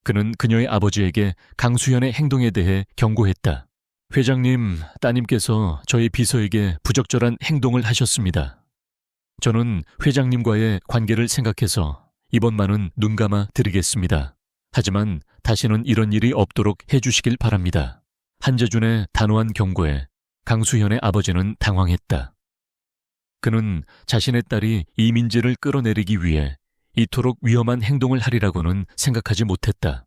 그는 그녀의 아버지에게 강수현의 행동에 대해 경고했다. 회장님, 따님께서 저희 비서에게 부적절한 행동을 하셨습니다. 저는 회장님과의 관계를 생각해서 이번만은 눈 감아 드리겠습니다. 하지만 다시는 이런 일이 없도록 해주시길 바랍니다. 한재준의 단호한 경고에 강수현의 아버지는 당황했다. 그는 자신의 딸이 이민지를 끌어내리기 위해 이토록 위험한 행동을 하리라고는 생각하지 못했다.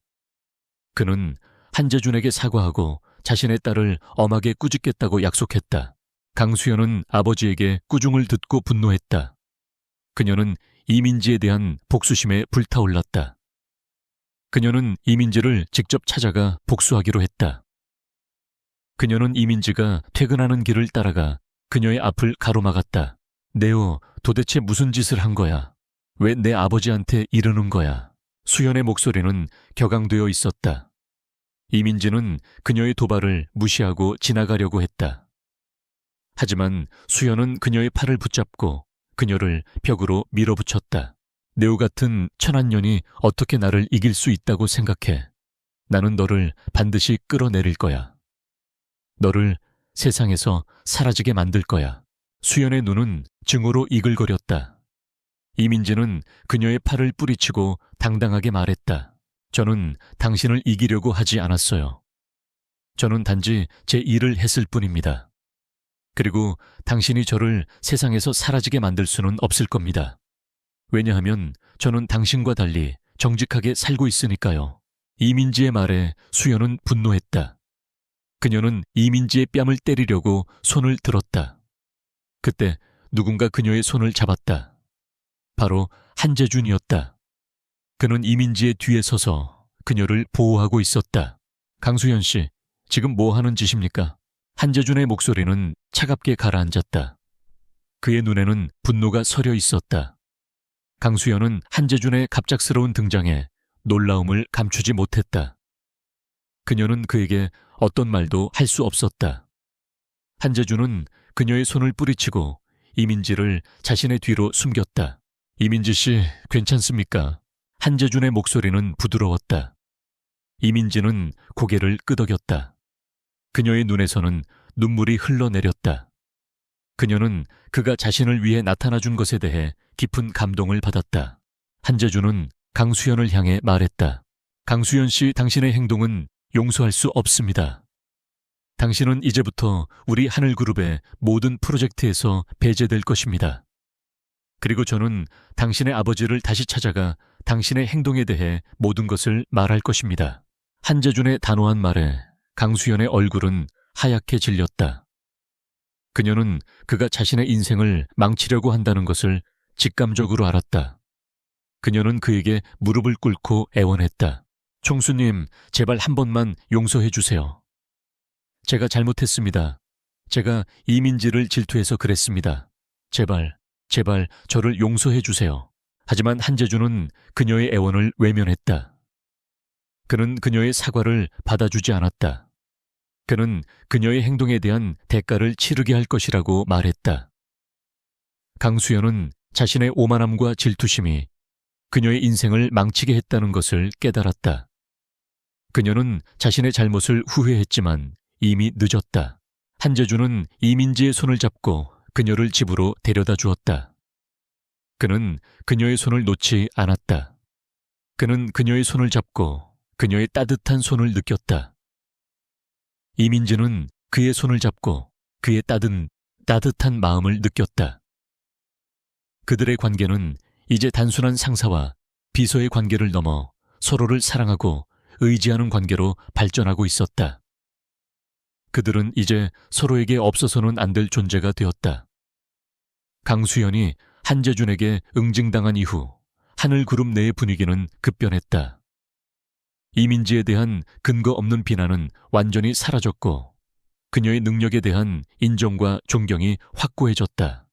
그는 한재준에게 사과하고 자신의 딸을 엄하게 꾸짖겠다고 약속했다. 강수현은 아버지에게 꾸중을 듣고 분노했다. 그녀는 이민지에 대한 복수심에 불타올랐다. 그녀는 이민지를 직접 찾아가 복수하기로 했다. 그녀는 이민지가 퇴근하는 길을 따라가 그녀의 앞을 가로막았다. 네오, 도대체 무슨 짓을 한 거야? 왜 내 아버지한테 이러는 거야? 수연의 목소리는 격앙되어 있었다. 이민지는 그녀의 도발을 무시하고 지나가려고 했다. 하지만 수연은 그녀의 팔을 붙잡고 그녀를 벽으로 밀어붙였다. 네오 같은 천한년이 어떻게 나를 이길 수 있다고 생각해? 나는 너를 반드시 끌어내릴 거야. 너를 세상에서 사라지게 만들 거야. 수연의 눈은 증오로 이글거렸다. 이민지는 그녀의 팔을 뿌리치고 당당하게 말했다. 저는 당신을 이기려고 하지 않았어요. 저는 단지 제 일을 했을 뿐입니다. 그리고 당신이 저를 세상에서 사라지게 만들 수는 없을 겁니다. 왜냐하면 저는 당신과 달리 정직하게 살고 있으니까요. 이민지의 말에 수연은 분노했다. 그녀는 이민지의 뺨을 때리려고 손을 들었다. 그때 누군가 그녀의 손을 잡았다. 바로 한재준이었다. 그는 이민지의 뒤에 서서 그녀를 보호하고 있었다. 강수현 씨, 지금 뭐 하는 짓입니까? 한재준의 목소리는 차갑게 가라앉았다. 그의 눈에는 분노가 서려 있었다. 강수현은 한재준의 갑작스러운 등장에 놀라움을 감추지 못했다. 그녀는 그에게 어떤 말도 할 수 없었다. 한재준은 그녀의 손을 뿌리치고 이민지를 자신의 뒤로 숨겼다. 이민지 씨, 괜찮습니까? 한재준의 목소리는 부드러웠다. 이민지는 고개를 끄덕였다. 그녀의 눈에서는 눈물이 흘러내렸다. 그녀는 그가 자신을 위해 나타나준 것에 대해 깊은 감동을 받았다. 한재준은 강수현을 향해 말했다. 강수현 씨, 당신의 행동은 용서할 수 없습니다. 당신은 이제부터 우리 하늘그룹의 모든 프로젝트에서 배제될 것입니다. 그리고 저는 당신의 아버지를 다시 찾아가 당신의 행동에 대해 모든 것을 말할 것입니다. 한재준의 단호한 말에 강수현의 얼굴은 하얗게 질렸다. 그녀는 그가 자신의 인생을 망치려고 한다는 것을 직감적으로 알았다. 그녀는 그에게 무릎을 꿇고 애원했다. 총수님, 제발 한 번만 용서해 주세요. 제가 잘못했습니다. 제가 이민지를 질투해서 그랬습니다. 제발 저를 용서해 주세요. 하지만 한재준은 그녀의 애원을 외면했다. 그는 그녀의 사과를 받아주지 않았다. 그는 그녀의 행동에 대한 대가를 치르게 할 것이라고 말했다. 강수연은 자신의 오만함과 질투심이 그녀의 인생을 망치게 했다는 것을 깨달았다. 그녀는 자신의 잘못을 후회했지만 이미 늦었다. 한재준은 이민지의 손을 잡고 그녀를 집으로 데려다 주었다. 그는 그녀의 손을 놓지 않았다. 그는 그녀의 손을 잡고 그녀의 따뜻한 손을 느꼈다. 이민지는 그의 손을 잡고 그의 따뜻한 마음을 느꼈다. 그들의 관계는 이제 단순한 상사와 비서의 관계를 넘어 서로를 사랑하고 의지하는 관계로 발전하고 있었다. 그들은 이제 서로에게 없어서는 안 될 존재가 되었다. 강수연이 한재준에게 응징당한 이후 하늘그룹 내의 분위기는 급변했다. 이민지에 대한 근거 없는 비난은 완전히 사라졌고 그녀의 능력에 대한 인정과 존경이 확고해졌다.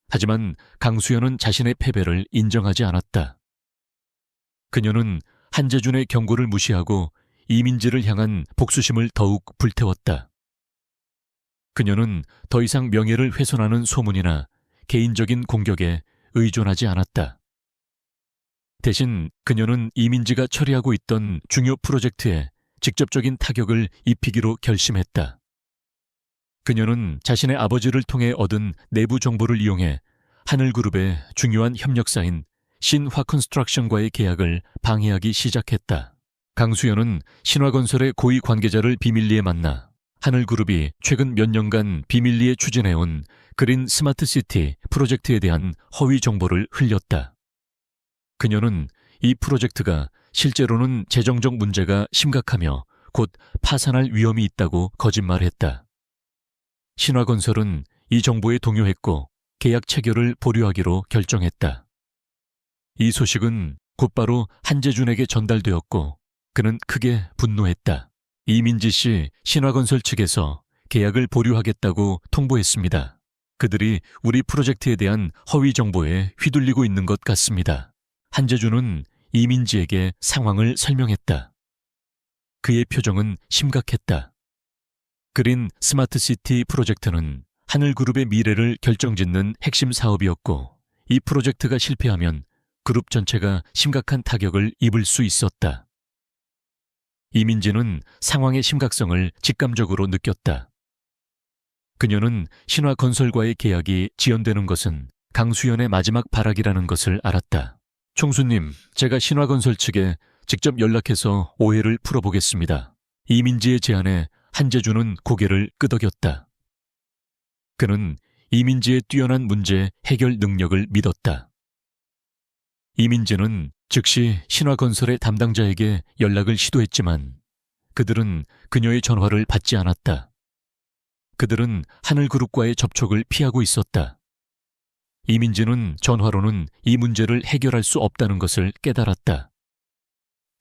하지만 강수연은 자신의 패배를 인정하지 않았다. 그녀는 한재준의 경고를 무시하고 이민지를 향한 복수심을 더욱 불태웠다. 그녀는 더 이상 명예를 훼손하는 소문이나 개인적인 공격에 의존하지 않았다. 대신 그녀는 이민지가 처리하고 있던 중요 프로젝트에 직접적인 타격을 입히기로 결심했다. 그녀는 자신의 아버지를 통해 얻은 내부 정보를 이용해 하늘그룹의 중요한 협력사인 신화 컨스트럭션과의 계약을 방해하기 시작했다. 강수연은 신화건설의 고위 관계자를 비밀리에 만나 하늘그룹이 최근 몇 년간 비밀리에 추진해온 그린 스마트시티 프로젝트에 대한 허위 정보를 흘렸다. 그녀는 이 프로젝트가 실제로는 재정적 문제가 심각하며 곧 파산할 위험이 있다고 거짓말했다. 신화건설은 이 정보에 동요했고 계약 체결을 보류하기로 결정했다. 이 소식은 곧바로 한재준에게 전달되었고 그는 크게 분노했다. 이민지 씨 신화건설 측에서 계약을 보류하겠다고 통보했습니다. 그들이 우리 프로젝트에 대한 허위 정보에 휘둘리고 있는 것 같습니다. 한재준은 이민지에게 상황을 설명했다. 그의 표정은 심각했다. 그린 스마트시티 프로젝트는 하늘그룹의 미래를 결정짓는 핵심 사업이었고 이 프로젝트가 실패하면 그룹 전체가 심각한 타격을 입을 수 있었다. 이민지는 상황의 심각성을 직감적으로 느꼈다. 그녀는 신화건설과의 계약이 지연되는 것은 강수연의 마지막 발악이라는 것을 알았다. 총수님, 제가 신화건설 측에 직접 연락해서 오해를 풀어보겠습니다. 이민지의 제안에 한재준은 고개를 끄덕였다. 그는 이민지의 뛰어난 문제 해결 능력을 믿었다. 이민지는 즉시 신화건설의 담당자에게 연락을 시도했지만 그들은 그녀의 전화를 받지 않았다. 그들은 하늘그룹과의 접촉을 피하고 있었다. 이민지는 전화로는 이 문제를 해결할 수 없다는 것을 깨달았다.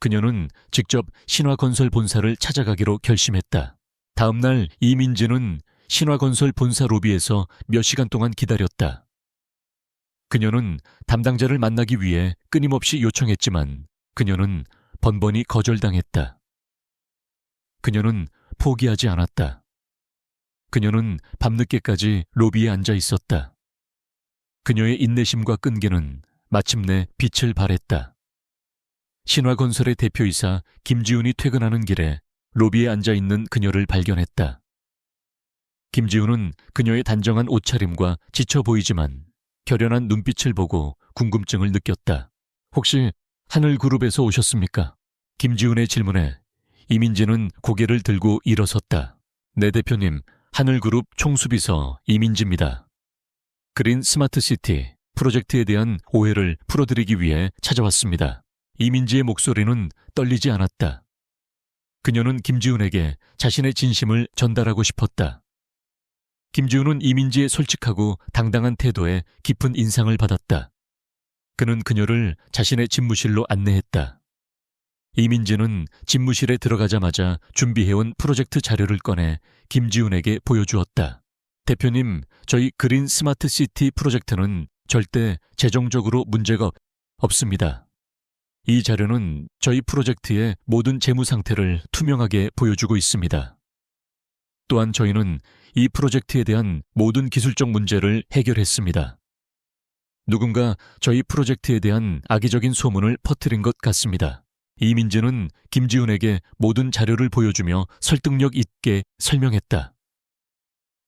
그녀는 직접 신화건설 본사를 찾아가기로 결심했다. 다음 날 이민지는 신화건설 본사 로비에서 몇 시간 동안 기다렸다. 그녀는 담당자를 만나기 위해 끊임없이 요청했지만 그녀는 번번이 거절당했다. 그녀는 포기하지 않았다. 그녀는 밤늦게까지 로비에 앉아 있었다. 그녀의 인내심과 끈기는 마침내 빛을 발했다. 신화건설의 대표이사 김지훈이 퇴근하는 길에 로비에 앉아있는 그녀를 발견했다. 김지훈은 그녀의 단정한 옷차림과 지쳐 보이지만 결연한 눈빛을 보고 궁금증을 느꼈다. 혹시 하늘그룹에서 오셨습니까? 김지훈의 질문에 이민지는 고개를 들고 일어섰다. 네 대표님, 하늘그룹 총수비서 이민지입니다. 그린 스마트시티 프로젝트에 대한 오해를 풀어드리기 위해 찾아왔습니다. 이민지의 목소리는 떨리지 않았다. 그녀는 김지훈에게 자신의 진심을 전달하고 싶었다. 김지훈은 이민지의 솔직하고 당당한 태도에 깊은 인상을 받았다. 그는 그녀를 자신의 집무실로 안내했다. 이민지는 집무실에 들어가자마자 준비해온 프로젝트 자료를 꺼내 김지훈에게 보여주었다. 대표님, 저희 그린 스마트 시티 프로젝트는 절대 재정적으로 문제가 없습니다. 이 자료는 저희 프로젝트의 모든 재무 상태를 투명하게 보여주고 있습니다. 또한 저희는 이 프로젝트에 대한 모든 기술적 문제를 해결했습니다. 누군가 저희 프로젝트에 대한 악의적인 소문을 퍼뜨린 것 같습니다. 이민재는 김지훈에게 모든 자료를 보여주며 설득력 있게 설명했다.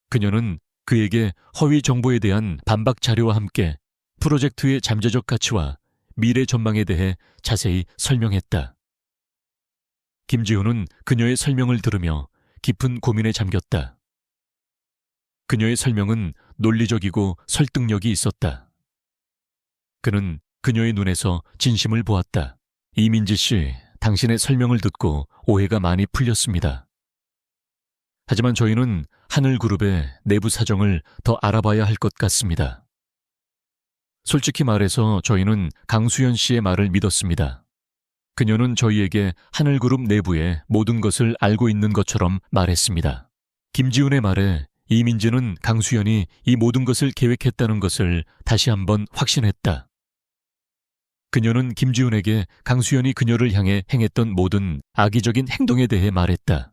그녀는 그에게 허위 정보에 대한 반박 자료와 함께 프로젝트의 잠재적 가치와 미래 전망에 대해 자세히 설명했다. 김지훈은 그녀의 설명을 들으며 깊은 고민에 잠겼다. 그녀의 설명은 논리적이고 설득력이 있었다. 그는 그녀의 눈에서 진심을 보았다. 이민지 씨, 당신의 설명을 듣고 오해가 많이 풀렸습니다. 하지만 저희는 하늘그룹의 내부 사정을 더 알아봐야 할 것 같습니다. 솔직히 말해서 저희는 강수연 씨의 말을 믿었습니다. 그녀는 저희에게 하늘그룹 내부의 모든 것을 알고 있는 것처럼 말했습니다. 김지훈의 말에 이민지는 강수연이 이 모든 것을 계획했다는 것을 다시 한번 확신했다. 그녀는 김지훈에게 강수연이 그녀를 향해 행했던 모든 악의적인 행동에 대해 말했다.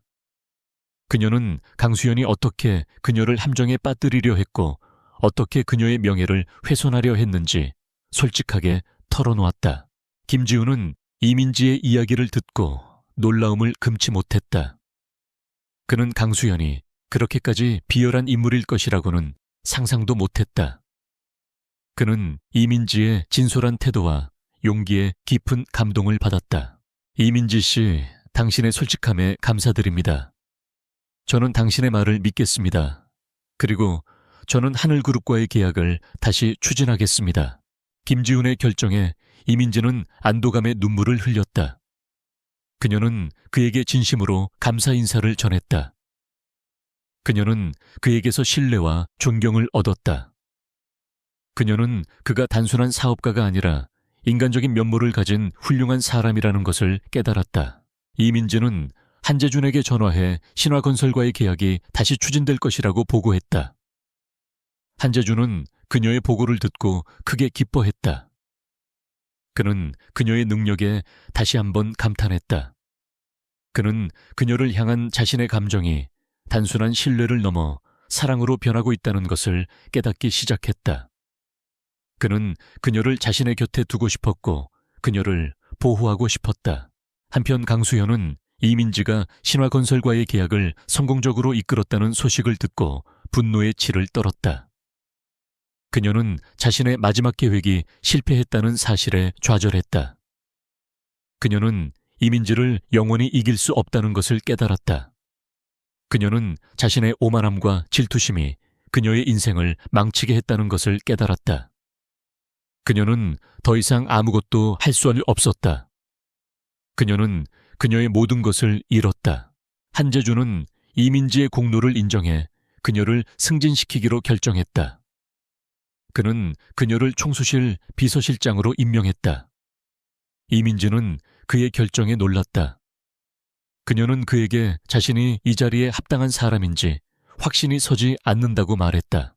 그녀는 강수연이 어떻게 그녀를 함정에 빠뜨리려 했고 어떻게 그녀의 명예를 훼손하려 했는지 솔직하게 털어놓았다. 김지훈은 이민지의 이야기를 듣고 놀라움을 금치 못했다. 그는 강수연이 그렇게까지 비열한 인물일 것이라고는 상상도 못했다. 그는 이민지의 진솔한 태도와 용기에 깊은 감동을 받았다. 이민지 씨, 당신의 솔직함에 감사드립니다. 저는 당신의 말을 믿겠습니다. 그리고 저는 하늘그룹과의 계약을 다시 추진하겠습니다. 김지훈의 결정에 이민지는 안도감의 눈물을 흘렸다. 그녀는 그에게 진심으로 감사 인사를 전했다. 그녀는 그에게서 신뢰와 존경을 얻었다. 그녀는 그가 단순한 사업가가 아니라 인간적인 면모를 가진 훌륭한 사람이라는 것을 깨달았다. 이민지는 한재준에게 전화해 신화건설과의 계약이 다시 추진될 것이라고 보고했다. 한재준은 그녀의 보고를 듣고 크게 기뻐했다. 그는 그녀의 능력에 다시 한번 감탄했다. 그는 그녀를 향한 자신의 감정이 단순한 신뢰를 넘어 사랑으로 변하고 있다는 것을 깨닫기 시작했다. 그는 그녀를 자신의 곁에 두고 싶었고 그녀를 보호하고 싶었다. 한편 강수현은 이민지가 신화건설과의 계약을 성공적으로 이끌었다는 소식을 듣고 분노의 치를 떨었다. 그녀는 자신의 마지막 계획이 실패했다는 사실에 좌절했다. 그녀는 이민지를 영원히 이길 수 없다는 것을 깨달았다. 그녀는 자신의 오만함과 질투심이 그녀의 인생을 망치게 했다는 것을 깨달았다. 그녀는 더 이상 아무것도 할 수 없었다. 그녀는 그녀의 모든 것을 잃었다. 한재준은 이민지의 공로를 인정해 그녀를 승진시키기로 결정했다. 그는 그녀를 총수실 비서실장으로 임명했다. 이민지는 그의 결정에 놀랐다. 그녀는 그에게 자신이 이 자리에 합당한 사람인지 확신이 서지 않는다고 말했다.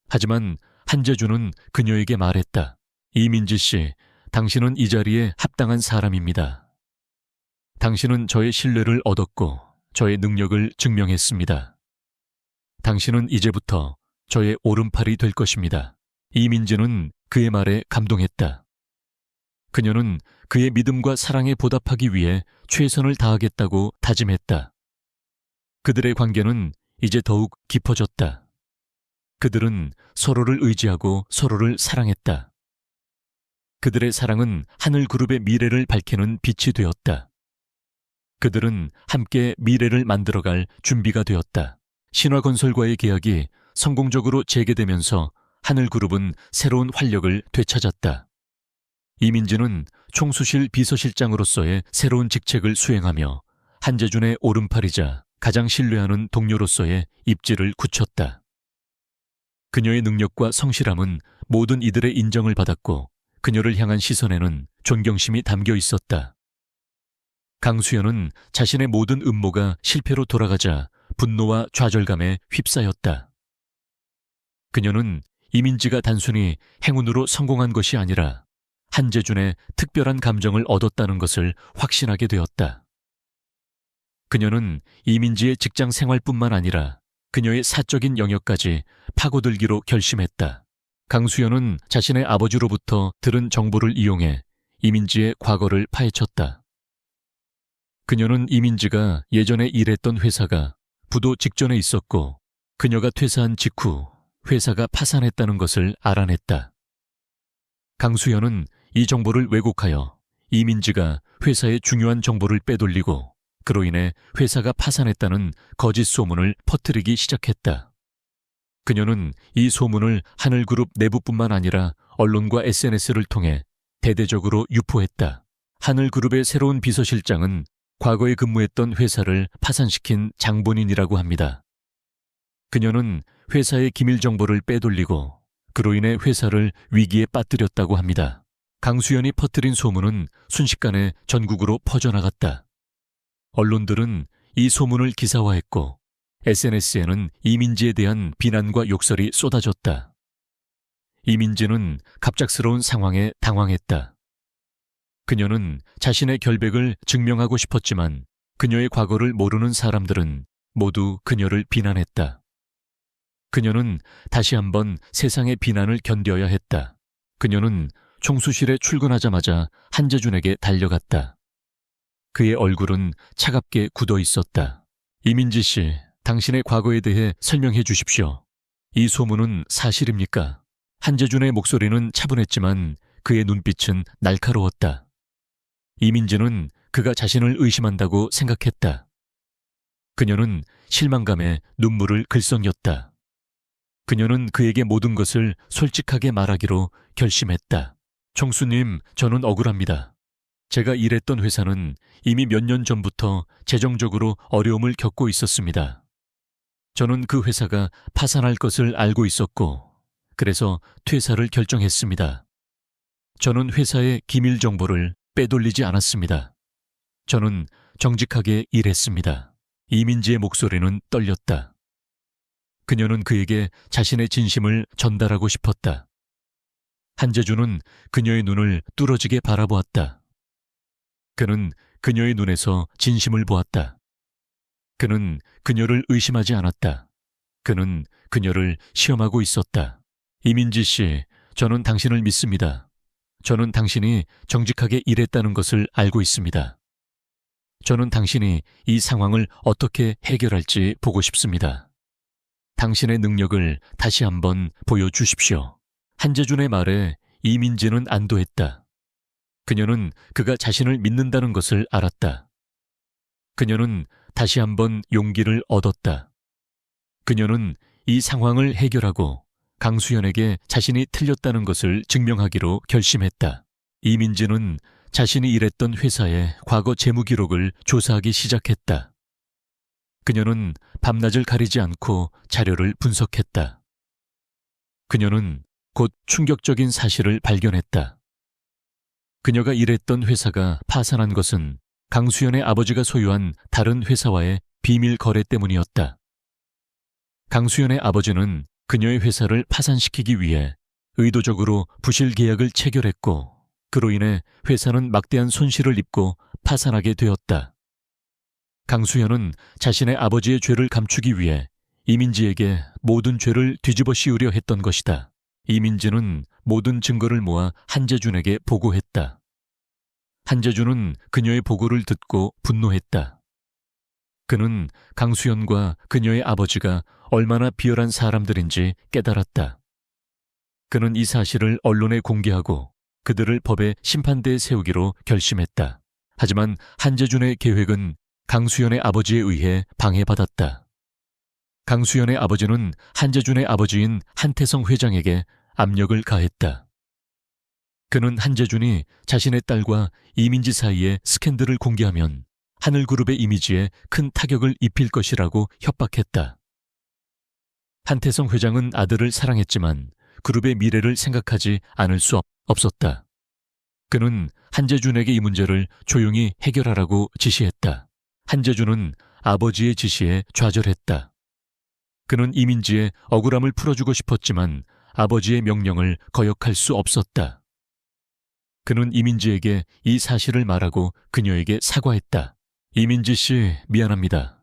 하지만 한재준은 그녀에게 말했다. 이민지 씨, 당신은 이 자리에 합당한 사람입니다. 당신은 저의 신뢰를 얻었고 저의 능력을 증명했습니다. 당신은 이제부터 저의 오른팔이 될 것입니다. 이민지는 그의 말에 감동했다. 그녀는 그의 믿음과 사랑에 보답하기 위해 최선을 다하겠다고 다짐했다. 그들의 관계는 이제 더욱 깊어졌다. 그들은 서로를 의지하고 서로를 사랑했다. 그들의 사랑은 하늘그룹의 미래를 밝히는 빛이 되었다. 그들은 함께 미래를 만들어갈 준비가 되었다. 신화건설과의 계약이 성공적으로 재개되면서 하늘그룹은 새로운 활력을 되찾았다. 이민지는 총수실 비서실장으로서의 새로운 직책을 수행하며 한재준의 오른팔이자 가장 신뢰하는 동료로서의 입지를 굳혔다. 그녀의 능력과 성실함은 모든 이들의 인정을 받았고 그녀를 향한 시선에는 존경심이 담겨 있었다. 강수연은 자신의 모든 음모가 실패로 돌아가자 분노와 좌절감에 휩싸였다. 그녀는 이민지가 단순히 행운으로 성공한 것이 아니라 한재준의 특별한 감정을 얻었다는 것을 확신하게 되었다. 그녀는 이민지의 직장 생활뿐만 아니라 그녀의 사적인 영역까지 파고들기로 결심했다. 강수연은 자신의 아버지로부터 들은 정보를 이용해 이민지의 과거를 파헤쳤다. 그녀는 이민지가 예전에 일했던 회사가 부도 직전에 있었고 그녀가 퇴사한 직후 회사가 파산했다는 것을 알아냈다. 강수연은 이 정보를 왜곡하여 이민지가 회사의 중요한 정보를 빼돌리고 그로 인해 회사가 파산했다는 거짓 소문을 퍼뜨리기 시작했다. 그녀는 이 소문을 하늘그룹 내부뿐만 아니라 언론과 SNS를 통해 대대적으로 유포했다. 하늘그룹의 새로운 비서실장은 과거에 근무했던 회사를 파산시킨 장본인이라고 합니다. 그녀는 회사의 기밀 정보를 빼돌리고 그로 인해 회사를 위기에 빠뜨렸다고 합니다. 강수연이 퍼뜨린 소문은 순식간에 전국으로 퍼져나갔다. 언론들은 이 소문을 기사화했고 SNS에는 이민지에 대한 비난과 욕설이 쏟아졌다. 이민지는 갑작스러운 상황에 당황했다. 그녀는 자신의 결백을 증명하고 싶었지만 그녀의 과거를 모르는 사람들은 모두 그녀를 비난했다. 그녀는 다시 한번 세상의 비난을 견뎌야 했다. 그녀는 총수실에 출근하자마자 한재준에게 달려갔다. 그의 얼굴은 차갑게 굳어 있었다. 이민지 씨, 당신의 과거에 대해 설명해 주십시오. 이 소문은 사실입니까? 한재준의 목소리는 차분했지만 그의 눈빛은 날카로웠다. 이민지는 그가 자신을 의심한다고 생각했다. 그녀는 실망감에 눈물을 글썽였다. 그녀는 그에게 모든 것을 솔직하게 말하기로 결심했다. 총수님, 저는 억울합니다. 제가 일했던 회사는 이미 몇 년 전부터 재정적으로 어려움을 겪고 있었습니다. 저는 그 회사가 파산할 것을 알고 있었고, 그래서 퇴사를 결정했습니다. 저는 회사의 기밀 정보를 빼돌리지 않았습니다. 저는 정직하게 일했습니다. 이민지의 목소리는 떨렸다. 그녀는 그에게 자신의 진심을 전달하고 싶었다. 한재준은 그녀의 눈을 뚫어지게 바라보았다. 그는 그녀의 눈에서 진심을 보았다. 그는 그녀를 의심하지 않았다. 그는 그녀를 시험하고 있었다. 이민지 씨, 저는 당신을 믿습니다. 저는 당신이 정직하게 일했다는 것을 알고 있습니다. 저는 당신이 이 상황을 어떻게 해결할지 보고 싶습니다. 당신의 능력을 다시 한번 보여주십시오. 한재준의 말에 이민지는 안도했다. 그녀는 그가 자신을 믿는다는 것을 알았다. 그녀는 다시 한번 용기를 얻었다. 그녀는 이 상황을 해결하고 강수연에게 자신이 틀렸다는 것을 증명하기로 결심했다. 이민지는 자신이 일했던 회사의 과거 재무 기록을 조사하기 시작했다. 그녀는 밤낮을 가리지 않고 자료를 분석했다. 그녀는 곧 충격적인 사실을 발견했다. 그녀가 일했던 회사가 파산한 것은 강수연의 아버지가 소유한 다른 회사와의 비밀 거래 때문이었다. 강수연의 아버지는 그녀의 회사를 파산시키기 위해 의도적으로 부실 계약을 체결했고 그로 인해 회사는 막대한 손실을 입고 파산하게 되었다. 강수연은 자신의 아버지의 죄를 감추기 위해 이민지에게 모든 죄를 뒤집어 씌우려 했던 것이다. 이민지는 모든 증거를 모아 한재준에게 보고했다. 한재준은 그녀의 보고를 듣고 분노했다. 그는 강수연과 그녀의 아버지가 얼마나 비열한 사람들인지 깨달았다. 그는 이 사실을 언론에 공개하고 그들을 법의 심판대에 세우기로 결심했다. 하지만 한재준의 계획은 강수연의 아버지에 의해 방해받았다. 강수연의 아버지는 한재준의 아버지인 한태성 회장에게 압력을 가했다. 그는 한재준이 자신의 딸과 이민지 사이의 스캔들을 공개하면 하늘그룹의 이미지에 큰 타격을 입힐 것이라고 협박했다. 한태성 회장은 아들을 사랑했지만 그룹의 미래를 생각하지 않을 수 없었다. 그는 한재준에게 이 문제를 조용히 해결하라고 지시했다. 한재준은 아버지의 지시에 좌절했다. 그는 이민지의 억울함을 풀어주고 싶었지만 아버지의 명령을 거역할 수 없었다. 그는 이민지에게 이 사실을 말하고 그녀에게 사과했다. 이민지 씨, 미안합니다.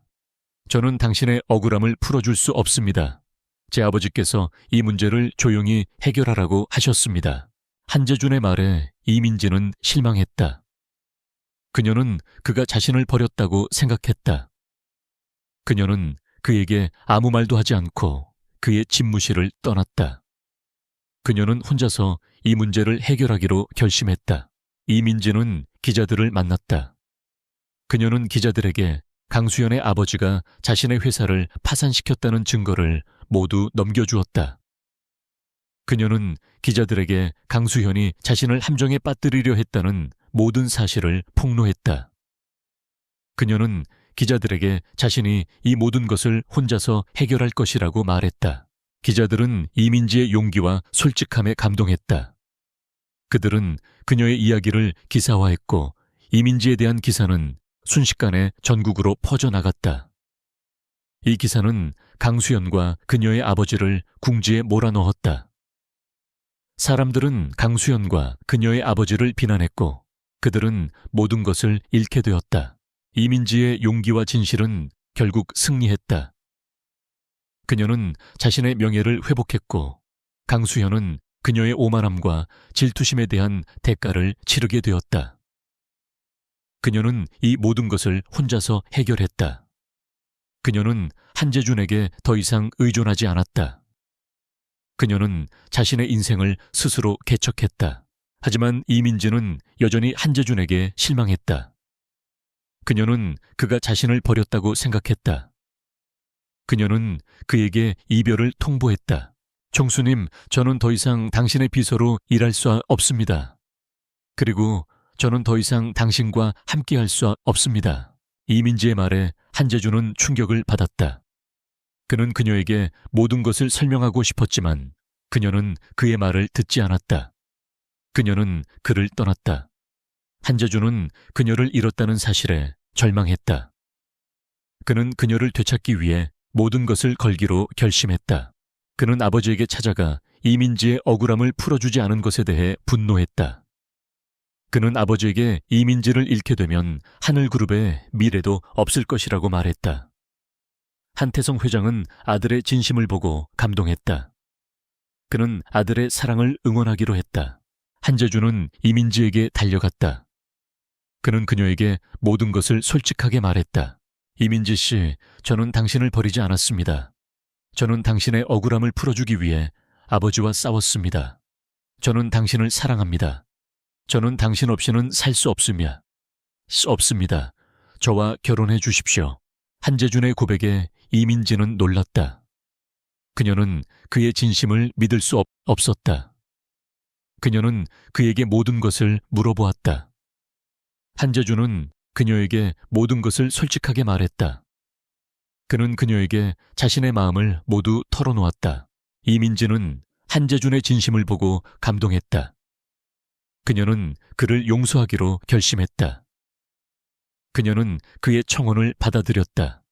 저는 당신의 억울함을 풀어줄 수 없습니다. 제 아버지께서 이 문제를 조용히 해결하라고 하셨습니다. 한재준의 말에 이민지는 실망했다. 그녀는 그가 자신을 버렸다고 생각했다. 그녀는 그에게 아무 말도 하지 않고 그의 집무실을 떠났다. 그녀는 혼자서 이 문제를 해결하기로 결심했다. 이민지는 기자들을 만났다. 그녀는 기자들에게 강수연의 아버지가 자신의 회사를 파산시켰다는 증거를 모두 넘겨주었다. 그녀는 기자들에게 강수현이 자신을 함정에 빠뜨리려 했다는 모든 사실을 폭로했다. 그녀는 기자들에게 자신이 이 모든 것을 혼자서 해결할 것이라고 말했다. 기자들은 이민지의 용기와 솔직함에 감동했다. 그들은 그녀의 이야기를 기사화했고 이민지에 대한 기사는 순식간에 전국으로 퍼져나갔다. 이 기사는 강수연과 그녀의 아버지를 궁지에 몰아넣었다. 사람들은 강수연과 그녀의 아버지를 비난했고 그들은 모든 것을 잃게 되었다. 이민지의 용기와 진실은 결국 승리했다. 그녀는 자신의 명예를 회복했고 강수현은 그녀의 오만함과 질투심에 대한 대가를 치르게 되었다. 그녀는 이 모든 것을 혼자서 해결했다. 그녀는 한재준에게 더 이상 의존하지 않았다. 그녀는 자신의 인생을 스스로 개척했다. 하지만 이민지는 여전히 한재준에게 실망했다. 그녀는 그가 자신을 버렸다고 생각했다. 그녀는 그에게 이별을 통보했다. 총수님, 저는 더 이상 당신의 비서로 일할 수 없습니다. 그리고 저는 더 이상 당신과 함께할 수 없습니다. 이민지의 말에 한재준은 충격을 받았다. 그는 그녀에게 모든 것을 설명하고 싶었지만 그녀는 그의 말을 듣지 않았다. 그녀는 그를 떠났다. 한재준은 그녀를 잃었다는 사실에 절망했다. 그는 그녀를 되찾기 위해 모든 것을 걸기로 결심했다. 그는 아버지에게 찾아가 이민지의 억울함을 풀어주지 않은 것에 대해 분노했다. 그는 아버지에게 이민지를 잃게 되면 하늘그룹의 미래도 없을 것이라고 말했다. 한태성 회장은 아들의 진심을 보고 감동했다. 그는 아들의 사랑을 응원하기로 했다. 한재준은 이민지에게 달려갔다. 그는 그녀에게 모든 것을 솔직하게 말했다. 이민지 씨, 저는 당신을 버리지 않았습니다. 저는 당신의 억울함을 풀어주기 위해 아버지와 싸웠습니다. 저는 당신을 사랑합니다. 저는 당신 없이는 살 수 없습니다. 저와 결혼해 주십시오. 한재준의 고백에 이민지는 놀랐다. 그녀는 그의 진심을 믿을 수 없었다. 그녀는 그에게 모든 것을 물어보았다. 한재준은 그녀에게 모든 것을 솔직하게 말했다. 그는 그녀에게 자신의 마음을 모두 털어놓았다. 이민지는 한재준의 진심을 보고 감동했다. 그녀는 그를 용서하기로 결심했다. 그녀는 그의 청혼을 받아들였다.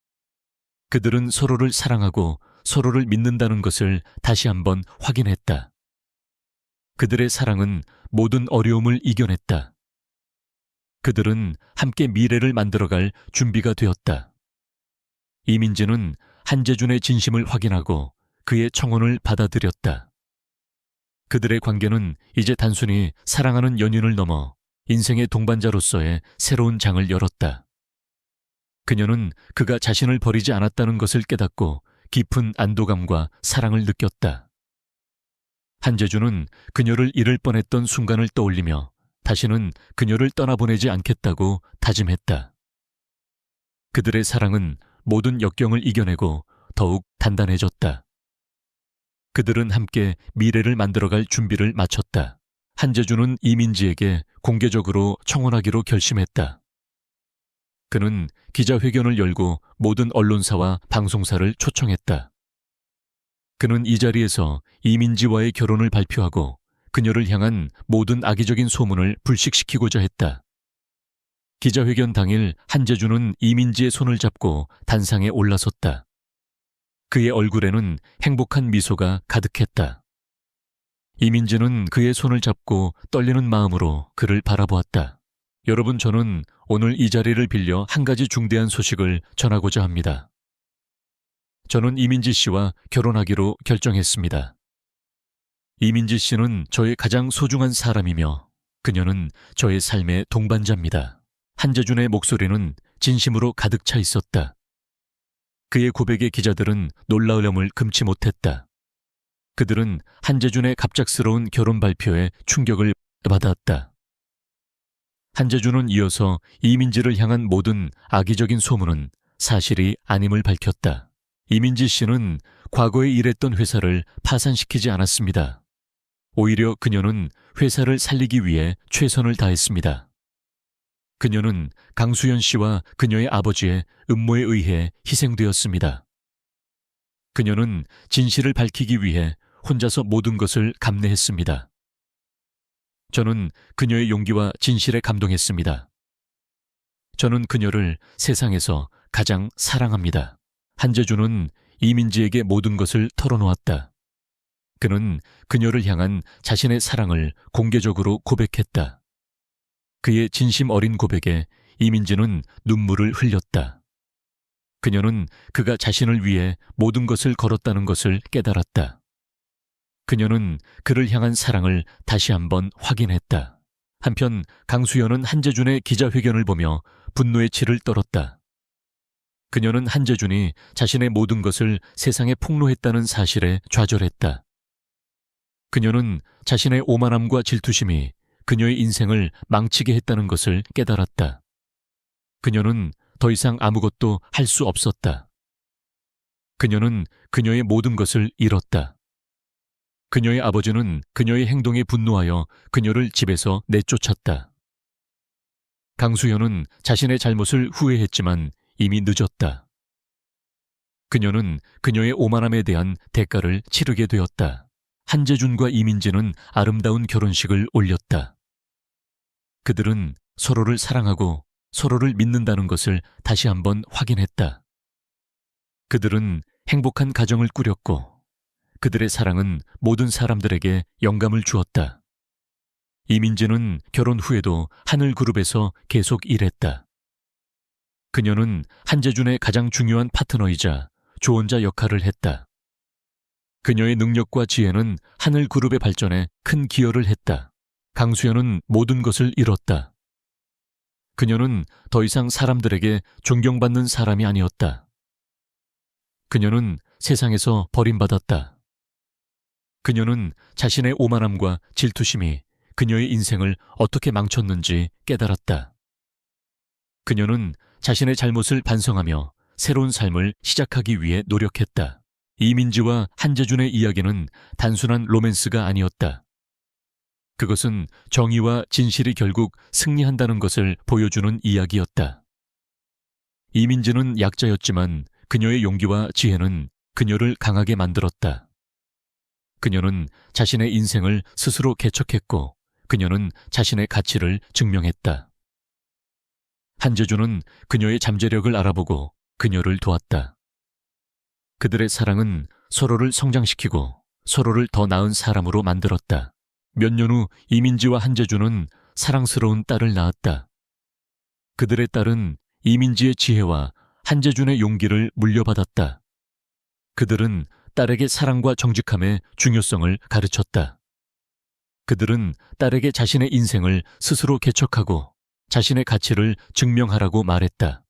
그들은 서로를 사랑하고 서로를 믿는다는 것을 다시 한번 확인했다. 그들의 사랑은 모든 어려움을 이겨냈다. 그들은 함께 미래를 만들어갈 준비가 되었다. 이민지는 한재준의 진심을 확인하고 그의 청혼을 받아들였다. 그들의 관계는 이제 단순히 사랑하는 연인을 넘어 인생의 동반자로서의 새로운 장을 열었다. 그녀는 그가 자신을 버리지 않았다는 것을 깨닫고 깊은 안도감과 사랑을 느꼈다. 한재준은 그녀를 잃을 뻔했던 순간을 떠올리며 다시는 그녀를 떠나보내지 않겠다고 다짐했다. 그들의 사랑은 모든 역경을 이겨내고 더욱 단단해졌다. 그들은 함께 미래를 만들어갈 준비를 마쳤다. 한재준은 이민지에게 공개적으로 청혼하기로 결심했다. 그는 기자회견을 열고 모든 언론사와 방송사를 초청했다. 그는 이 자리에서 이민지와의 결혼을 발표하고 그녀를 향한 모든 악의적인 소문을 불식시키고자 했다. 기자회견 당일 한재준은 이민지의 손을 잡고 단상에 올라섰다. 그의 얼굴에는 행복한 미소가 가득했다. 이민지는 그의 손을 잡고 떨리는 마음으로 그를 바라보았다. 여러분, 저는 오늘 이 자리를 빌려 한 가지 중대한 소식을 전하고자 합니다. 저는 이민지 씨와 결혼하기로 결정했습니다. 이민지 씨는 저의 가장 소중한 사람이며 그녀는 저의 삶의 동반자입니다. 한재준의 목소리는 진심으로 가득 차 있었다. 그의 고백에 기자들은 놀라움을 금치 못했다. 그들은 한재준의 갑작스러운 결혼 발표에 충격을 받았다. 한재준은 이어서 이민지를 향한 모든 악의적인 소문은 사실이 아님을 밝혔다. 이민지 씨는 과거에 일했던 회사를 파산시키지 않았습니다. 오히려 그녀는 회사를 살리기 위해 최선을 다했습니다. 그녀는 강수연 씨와 그녀의 아버지의 음모에 의해 희생되었습니다. 그녀는 진실을 밝히기 위해 혼자서 모든 것을 감내했습니다. 저는 그녀의 용기와 진실에 감동했습니다. 저는 그녀를 세상에서 가장 사랑합니다. 한재준은 이민지에게 모든 것을 털어놓았다. 그는 그녀를 향한 자신의 사랑을 공개적으로 고백했다. 그의 진심 어린 고백에 이민지는 눈물을 흘렸다. 그녀는 그가 자신을 위해 모든 것을 걸었다는 것을 깨달았다. 그녀는 그를 향한 사랑을 다시 한번 확인했다. 한편 강수연은 한재준의 기자회견을 보며 분노의 치를 떨었다. 그녀는 한재준이 자신의 모든 것을 세상에 폭로했다는 사실에 좌절했다. 그녀는 자신의 오만함과 질투심이 그녀의 인생을 망치게 했다는 것을 깨달았다. 그녀는 더 이상 아무것도 할 수 없었다. 그녀는 그녀의 모든 것을 잃었다. 그녀의 아버지는 그녀의 행동에 분노하여 그녀를 집에서 내쫓았다. 강수연은 자신의 잘못을 후회했지만 이미 늦었다. 그녀는 그녀의 오만함에 대한 대가를 치르게 되었다. 한재준과 이민지는 아름다운 결혼식을 올렸다. 그들은 서로를 사랑하고 서로를 믿는다는 것을 다시 한번 확인했다. 그들은 행복한 가정을 꾸렸고 그들의 사랑은 모든 사람들에게 영감을 주었다. 이민지는 결혼 후에도 하늘그룹에서 계속 일했다. 그녀는 한재준의 가장 중요한 파트너이자 조언자 역할을 했다. 그녀의 능력과 지혜는 하늘그룹의 발전에 큰 기여를 했다. 강수연은 모든 것을 잃었다. 그녀는 더 이상 사람들에게 존경받는 사람이 아니었다. 그녀는 세상에서 버림받았다. 그녀는 자신의 오만함과 질투심이 그녀의 인생을 어떻게 망쳤는지 깨달았다. 그녀는 자신의 잘못을 반성하며 새로운 삶을 시작하기 위해 노력했다. 이민지와 한재준의 이야기는 단순한 로맨스가 아니었다. 그것은 정의와 진실이 결국 승리한다는 것을 보여주는 이야기였다. 이민지는 약자였지만 그녀의 용기와 지혜는 그녀를 강하게 만들었다. 그녀는 자신의 인생을 스스로 개척했고 그녀는 자신의 가치를 증명했다. 한재준은 그녀의 잠재력을 알아보고 그녀를 도왔다. 그들의 사랑은 서로를 성장시키고 서로를 더 나은 사람으로 만들었다. 몇 년 후 이민지와 한재준은 사랑스러운 딸을 낳았다. 그들의 딸은 이민지의 지혜와 한재준의 용기를 물려받았다. 그들은 딸에게 사랑과 정직함의 중요성을 가르쳤다. 그들은 딸에게 자신의 인생을 스스로 개척하고 자신의 가치를 증명하라고 말했다.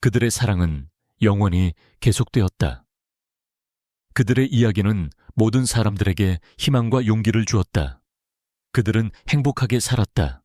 그들의 사랑은 영원히 계속되었다. 그들의 이야기는 모든 사람들에게 희망과 용기를 주었다. 그들은 행복하게 살았다.